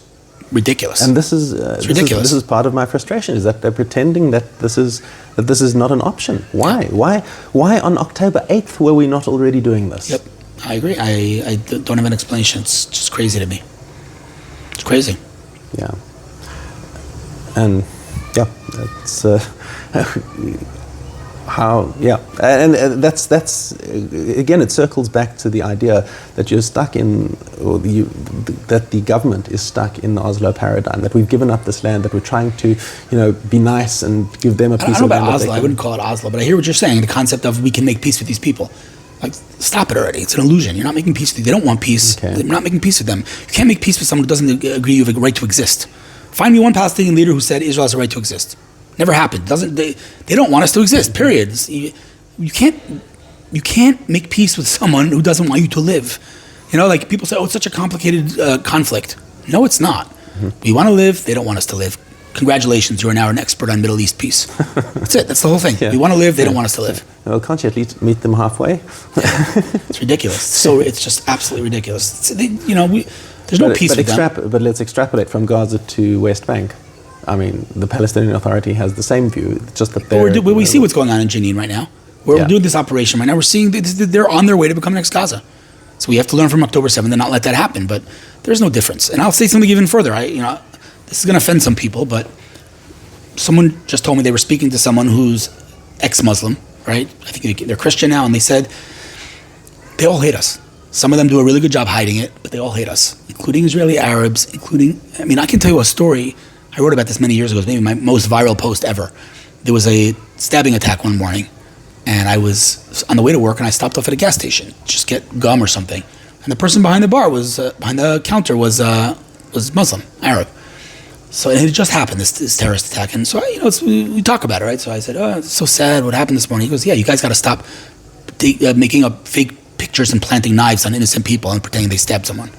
ridiculous. And this is ridiculous. This is part of my frustration, is that they're pretending that this is not an option. Why? Why on October 8th were we not already doing this? Yep, I agree. I don't have an explanation. It's just crazy to me. It's crazy. Yeah. And yeah, that's how. Yeah, and that's again, it circles back to the idea that you're stuck in, or that the government is stuck in the Oslo paradigm. That we've given up this land, that we're trying to, be nice and give them a piece of land. I don't know about Oslo. I wouldn't call it Oslo, but I hear what you're saying. The concept of we can make peace with these people. Like, stop it already. It's an illusion. You're not making peace with them. They don't want peace. Okay. We're not making peace with them. You can't make peace with someone who doesn't agree you have a right to exist. Find me one Palestinian leader who said Israel has a right to exist. Never happened. They don't want us to exist, period. You can't make peace with someone who doesn't want you to live. Like people say, oh, it's such a complicated conflict. No, it's not. Mm-hmm. We want to live. They don't want us to live. Congratulations, you are now an expert on Middle East peace. That's it. That's the whole thing. Yeah. We want to live. They don't want us to live. Well, can't you at least meet them halfway? It's ridiculous. So it's just absolutely ridiculous. There's no peace with them. But let's extrapolate from Gaza to West Bank. I mean, the Palestinian Authority has the same view. It's just that we see what's going on in Jenin right now. We're doing this operation right now. We're seeing they're on their way to become next Gaza. So we have to learn from October 7th and not let that happen. But there's no difference. And I'll say something even further. This is going to offend some people, but someone just told me they were speaking to someone who's ex-Muslim, right? I think they're Christian now, and they said they all hate us. Some of them do a really good job hiding it, but they all hate us, including Israeli Arabs, I can tell you a story. I wrote about this many years ago. It's maybe my most viral post ever. There was a stabbing attack one morning, and I was on the way to work, and I stopped off at a gas station, just get gum or something. And the person behind the bar behind the counter was Muslim, Arab. So it had just happened, this terrorist attack. And so, we talk about it, right? So I said, oh, it's so sad what happened this morning. He goes, yeah, you guys got to stop making up fake pictures and planting knives on innocent people and pretending they stabbed someone.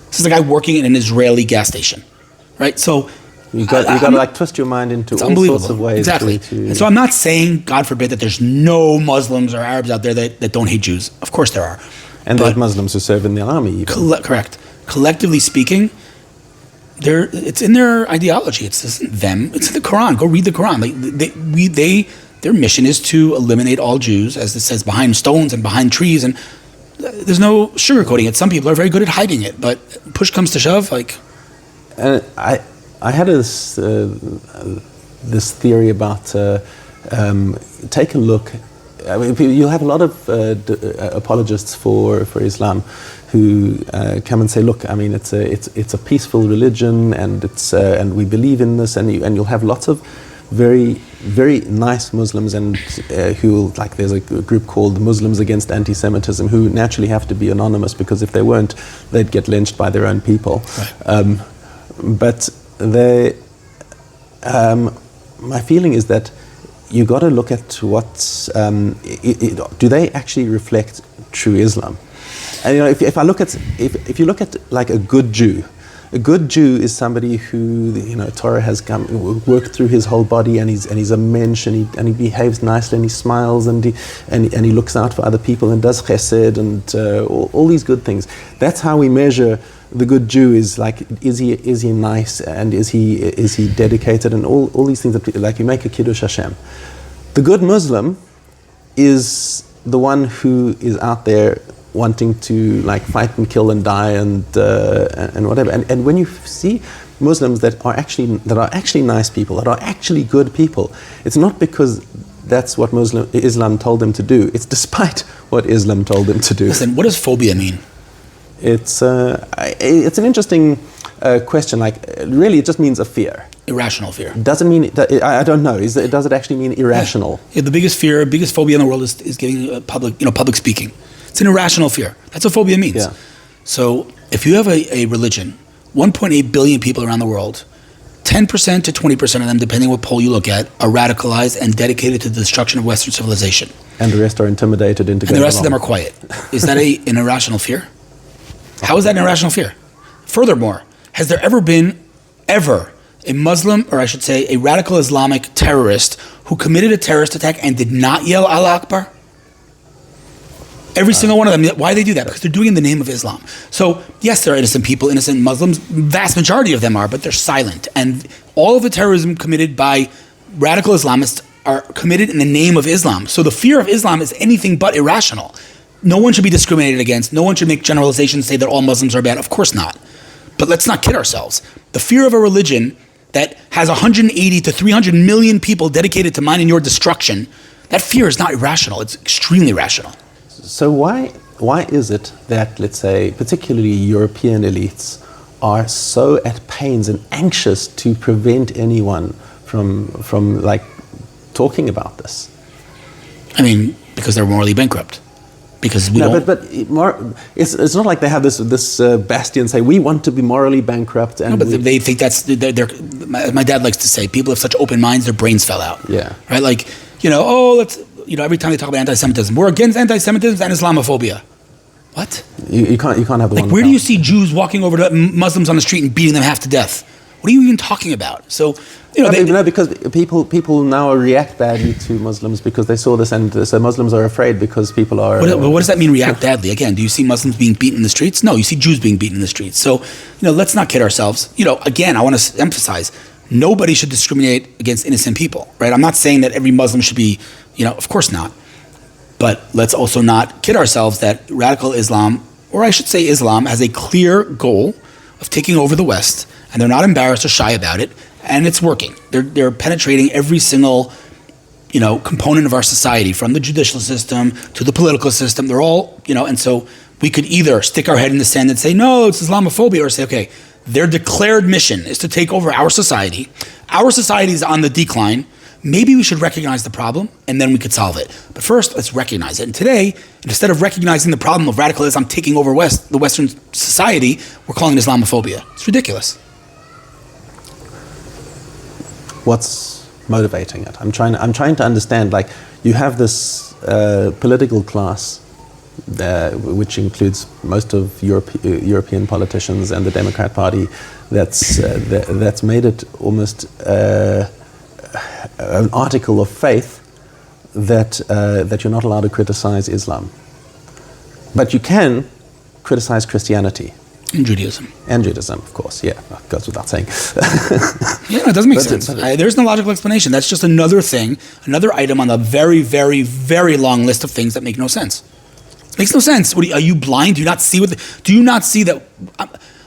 This is a guy working in an Israeli gas station, right? So you got to twist your mind into all sorts of ways. Exactly. And so I'm not saying, God forbid, that there's no Muslims or Arabs out there that don't hate Jews. Of course there are. And there's Muslims who serve in the army. Correct. Collectively speaking, it's in their ideology. It's them. It's in the Quran. Go read the Quran. Their mission is to eliminate all Jews, as it says, behind stones and behind trees. And there's no sugarcoating it. Some people are very good at hiding it, but push comes to shove, I had this theory about take a look. I mean, you'll have a lot of apologists for Islam who come and say, look, I mean, it's a peaceful religion, and and we believe in this, and you'll have lots of very, very nice Muslims, and there's a group called Muslims Against Antisemitism, who naturally have to be anonymous, because if they weren't, they'd get lynched by their own people. Right. But my feeling is that you got to look at what's do they actually reflect true Islam? And if you look at like a good Jew is somebody who Torah has worked through his whole body, and he's a mensch, and he behaves nicely, and he smiles, and he looks out for other people, and does chesed, and all these good things. That's how we measure the good Jew. Is he nice, and is he dedicated, and all these things that you make a kiddush Hashem. The good Muslim is the one who is out there wanting to fight and kill and die and whatever. And when you see Muslims that are actually nice people, that are actually good people, it's not because that's what Islam told them to do. It's despite what Islam told them to do. Listen, what does phobia mean? It's an interesting question. Really, it just means a fear. Irrational fear. Doesn't mean I don't know. Does it actually mean irrational? Yeah, the biggest phobia in the world is giving public speaking. It's an irrational fear. That's what phobia means. Yeah. So if you have a religion, 1.8 billion people around the world, 10% to 20% of them, depending what poll you look at, are radicalized and dedicated to the destruction of Western civilization. And the rest are intimidated into And the rest of them are quiet. Is that an irrational fear? How is that an irrational fear? Furthermore, has there ever been, a Muslim, or I should say a radical Islamic terrorist who committed a terrorist attack and did not yell Allah Akbar? Every single one of them. Why do they do that? Because they're doing it in the name of Islam. So yes, there are innocent people, innocent Muslims. Vast majority of them are, but they're silent. And all of the terrorism committed by radical Islamists are committed in the name of Islam. So the fear of Islam is anything but irrational. No one should be discriminated against. No one should make generalizations, say that all Muslims are bad. Of course not. But let's not kid ourselves. The fear of a religion that has 180 to 300 million people dedicated to mine and your destruction, that fear is not irrational. It's extremely rational. So why is it that, let's say, particularly European elites are so at pains and anxious to prevent anyone from like talking about this? I mean, because they're morally bankrupt. Because we it's not like they have this bastion say we want to be morally bankrupt. And no, but they think that's my dad likes to say people have such open minds their brains fell out. Yeah. Right. Like every time they talk about anti-Semitism, we're against anti-Semitism and Islamophobia. What? You can't have the like. Where do you see Jews walking over to Muslims on the street and beating them half to death? What are you even talking about? So, because people now react badly to Muslims because they saw this, and so Muslims are afraid because people are. What does that mean? React badly? Again, do you see Muslims being beaten in the streets? No, you see Jews being beaten in the streets. So, let's not kid ourselves. Again, I want to emphasize: nobody should discriminate against innocent people, right? I'm not saying that every Muslim should be, of course not. But let's also not kid ourselves that radical Islam, or I should say Islam, has a clear goal of taking over the West. And they're not embarrassed or shy about it, and it's working. They're penetrating every single, component of our society, from the judicial system to the political system. They're all, and so we could either stick our head in the sand and say, no, it's Islamophobia, or say, okay, their declared mission is to take over our society. Our society is on the decline. Maybe we should recognize the problem, and then we could solve it. But first, let's recognize it. And today, instead of recognizing the problem of radical Islam taking over the Western society, we're calling it Islamophobia. It's ridiculous. What's motivating it? I'm trying to understand. Like, you have this political class, which includes most of European politicians and the Democrat Party, that's made it almost an article of faith that you're not allowed to criticize Islam, but you can criticize Christianity. And Judaism. And Judaism, of course, yeah. That goes without saying. Yeah, it doesn't make sense. There's no logical explanation. That's just another thing, another item on the very, very, very long list of things that make no sense. It makes no sense. Are you blind? Do you not see that?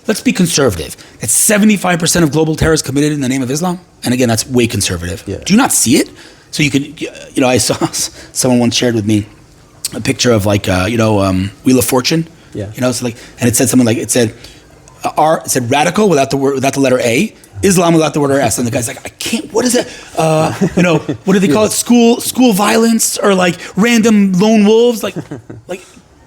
Let's be conservative. That 75% of global terror is committed in the name of Islam. And again, that's way conservative. Yeah. Do you not see it? So you could, I saw someone once shared with me a picture of Wheel of Fortune. Yeah. So and it said something like, it said radical without the letter A, Islam without the word S. And the guy's like, I can't, what is it? What do they call it? School violence, or like random lone wolves? Like,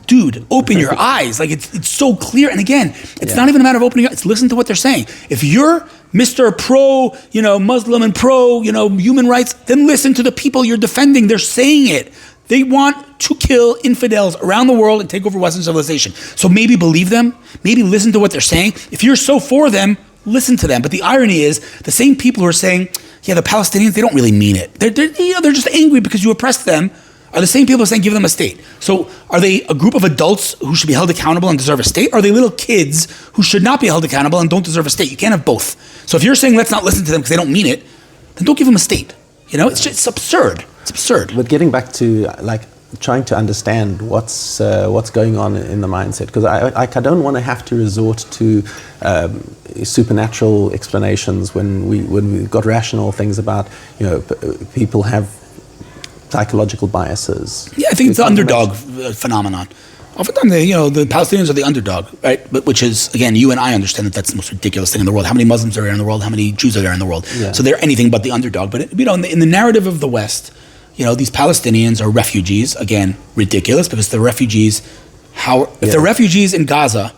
dude, open your eyes. Like, it's so clear. And again, it's not even a matter of opening your eyes. It's listen to what they're saying. If you're Mr. Pro, Muslim and pro, human rights, then listen to the people you're defending. They're saying it. They want to kill infidels around the world and take over Western civilization. So maybe believe them. Maybe listen to what they're saying. If you're so for them, listen to them. But the irony is, the same people who are saying, yeah, the Palestinians, they don't really mean it. They're just angry because you oppressed them, are the same people who are saying give them a state. So are they a group of adults who should be held accountable and deserve a state? Or are they little kids who should not be held accountable and don't deserve a state? You can't have both. So if you're saying let's not listen to them because they don't mean it, then don't give them a state. It's absurd. It's absurd. But getting back to trying to understand what's going on in the mindset, because I don't want to have to resort to supernatural explanations when we've got rational things about people have psychological biases. Yeah, I think it's the underdog phenomenon. Oftentimes, the Palestinians are the underdog, right? But which is, again, you and I understand that that's the most ridiculous thing in the world. How many Muslims are there in the world? How many Jews are there in the world? Yeah. So they're anything but the underdog. But in the narrative of the West, these Palestinians are refugees. Again, ridiculous, because the refugees. If they're refugees in Gaza,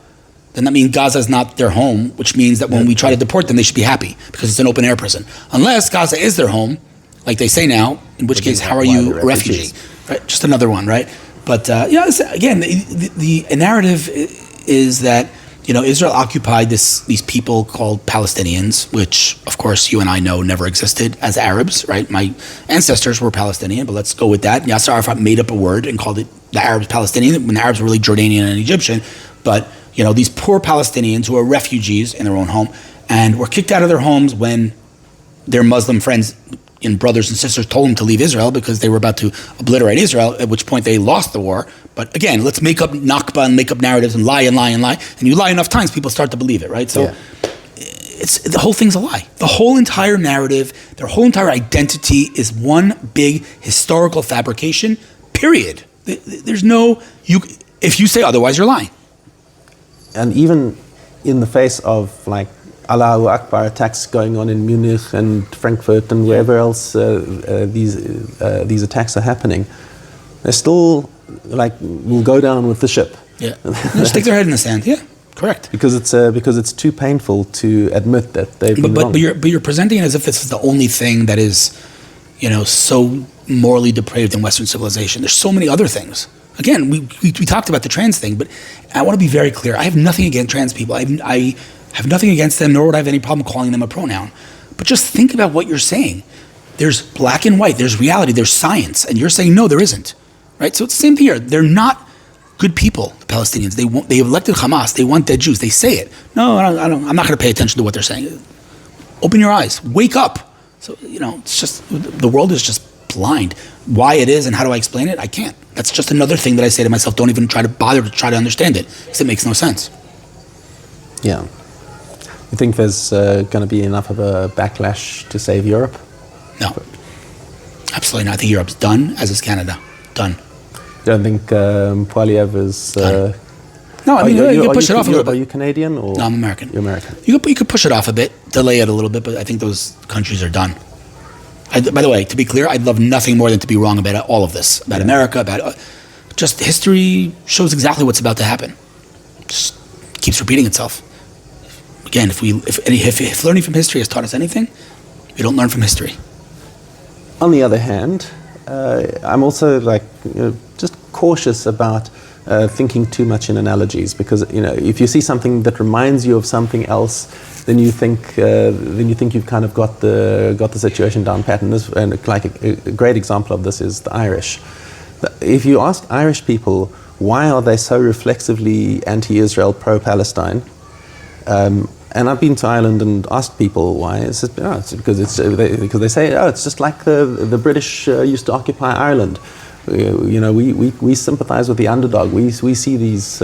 then that means Gaza is not their home, which means that when we try to deport them, they should be happy because it's an open air prison. Unless Gaza is their home, like they say now, in which case, how are you a refugee? Right? Just another one, right? But again, the narrative is that Israel occupied these people called Palestinians, which, of course, you and I know never existed as Arabs, right? My ancestors were Palestinian, but let's go with that. Yasser Arafat made up a word and called it the Arabs Palestinian, when the Arabs were really Jordanian and Egyptian. But, these poor Palestinians who are refugees in their own home and were kicked out of their homes when their Muslim friends and brothers and sisters told them to leave Israel because they were about to obliterate Israel, at which point they lost the war. But again, let's make up Nakba and make up narratives and lie and lie and lie. And you lie enough times, people start to believe it, right? So the whole thing's a lie. The whole entire narrative, their whole entire identity is one big historical fabrication, period. There's if you say otherwise, you're lying. And even in the face of Allahu Akbar attacks going on in Munich and Frankfurt and wherever else these attacks are happening, they still will go down with the ship. Yeah, stick their head in the sand. Yeah, correct. Because it's too painful to admit that they've been wrong. But you're presenting it as if this is the only thing that is, so morally depraved in Western civilization. There's so many other things. Again, we talked about the trans thing, but I want to be very clear. I have nothing against trans people. I have nothing against them, nor would I have any problem calling them a pronoun. But just think about what you're saying. There's black and white, there's reality, there's science, and you're saying, no, there isn't. Right? So it's the same thing here. They're not good people, the Palestinians. They elected Hamas, they want dead Jews. They say it. No, I'm not going to pay attention to what they're saying. Open your eyes, wake up. So, it's just, the world is just blind. Why it is and how do I explain it? I can't. That's just another thing that I say to myself, don't even bother to try to understand it, because it makes no sense. Yeah. You think there's going to be enough of a backlash to save Europe? No. Absolutely not. I think Europe's done, as is Canada. Done. You don't think Poilievre is... No, I mean, you can push it off a little bit. Are you Canadian? Or no, I'm American. You're American. You could push it off a bit, delay it a little bit, but I think those countries are done. By the way, to be clear, I'd love nothing more than to be wrong about all of this, about America, about just history shows exactly what's about to happen. Just keeps repeating itself. Again, if learning from history has taught us anything, we don't learn from history. On the other hand, I'm also just cautious about thinking too much in analogies, because if you see something that reminds you of something else, then you think you've kind of got the situation down pat. And a great example of this is the Irish. If you ask Irish people why are they so reflexively anti-Israel, pro-Palestine, and I've been to Ireland and asked people why. It's because they say it's just like the British used to occupy Ireland. We sympathize with the underdog. We see these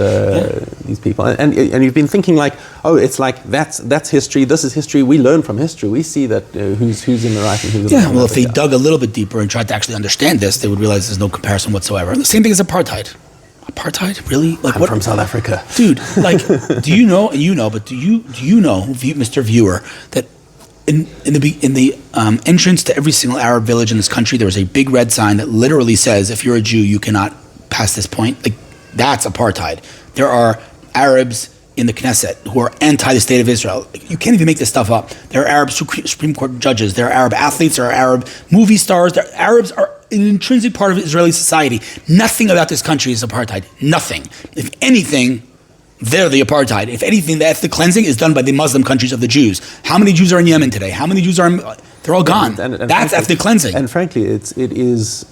people, and you've been thinking it's like that's history. This is history. We learn from history. We see that who's in the right and who's in the wrong. Well, if they dug a little bit deeper and tried to actually understand this, they would realize there's no comparison whatsoever. The same thing as apartheid. Apartheid, really? I'm from South Africa, dude. Do you know? But do you know, Mr. Viewer, that in the entrance to every single Arab village in this country, there is a big red sign that literally says, "If you're a Jew, you cannot pass this point." That's apartheid. There are Arabs in the Knesset who are anti the state of Israel. You can't even make this stuff up. There are Arab Supreme Court judges. There are Arab athletes. There are Arab movie stars. Arabs are an intrinsic part of Israeli society. Nothing about this country is apartheid. Nothing. If anything, they're the apartheid. If anything, the ethnic cleansing is done by the Muslim countries of the Jews. How many Jews are in Yemen today? How many Jews are in... They're all gone. And that's ethnic cleansing. And frankly, it is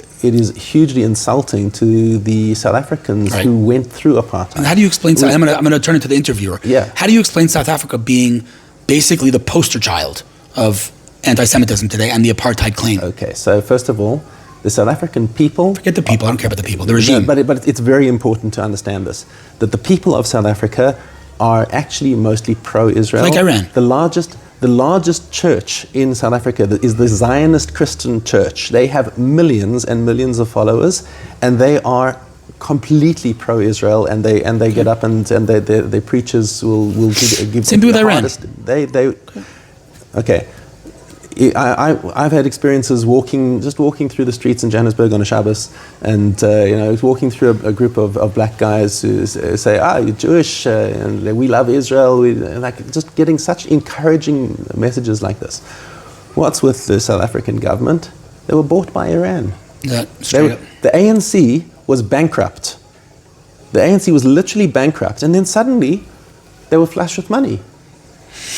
hugely insulting to the South Africans who went through apartheid. And how do you explain... I'm going to turn it to the interviewer. Yeah. How do you explain South Africa being basically the poster child of anti-Semitism today and the apartheid claim? Okay, so first of all, the South African people... Forget the people, I don't care about the people, the regime. But it's very important to understand this, that the people of South Africa are actually mostly pro-Israel. Like Iran. The largest church in South Africa is the Zionist Christian Church. They have millions and millions of followers, and they are completely pro-Israel, and they get up and their preachers will give same thing with Iran. Okay. I've had experiences just walking through the streets in Johannesburg on a Shabbos, and walking through a group of black guys who say, you're Jewish, and we love Israel, just getting such encouraging messages like this. What's with the South African government? They were bought by Iran. Straight up. The ANC was bankrupt. The ANC was literally bankrupt, and then suddenly they were flush with money.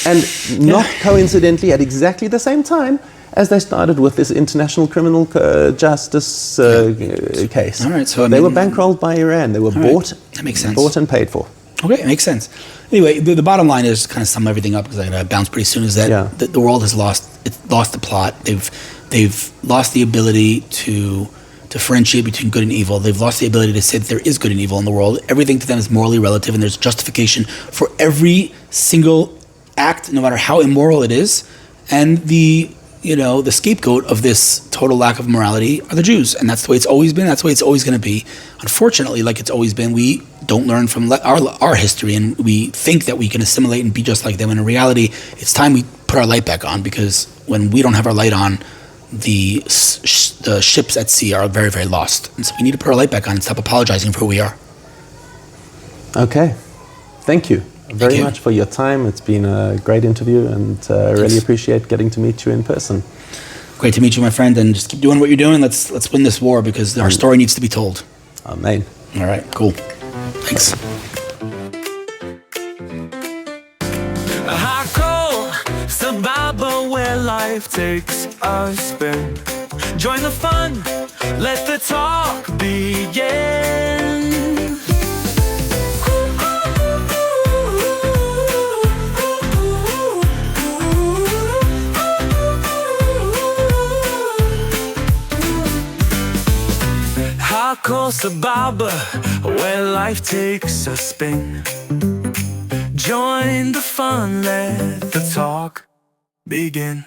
And not coincidentally, at exactly the same time as they started with this international criminal justice case. All right, so they were bankrolled by Iran. They were bought, that makes sense. Bought and paid for. Okay, it makes sense. Anyway, the bottom line is, kind of sum everything up because I'm going to bounce pretty soon, is that the world has lost the plot. They've lost the ability to differentiate between good and evil. They've lost the ability to say that there is good and evil in the world. Everything to them is morally relative, and there's justification for every single act, no matter how immoral it is. And the scapegoat of this total lack of morality are the Jews, and that's the way it's always been. That's the way it's always going to be. Unfortunately, like it's always been, we don't learn from our history, and we think that we can assimilate and be just like them. And in reality, it's time we put our light back on, because when we don't have our light on, the ships at sea are very, very lost. And so we need to put our light back on and stop apologizing for who we are. Okay. Thank you very much for your time. It's been a great interview, and really appreciate getting to meet you in person. Great to meet you, my friend, and just keep doing what you're doing. Let's win this war, because our story needs to be told. Amen. All right, cool. Thanks. Sababa, where life takes a spin. Join the fun, let the talk begin. Hakol Sababa, where life takes a spin. Join the fun, let the talk begin.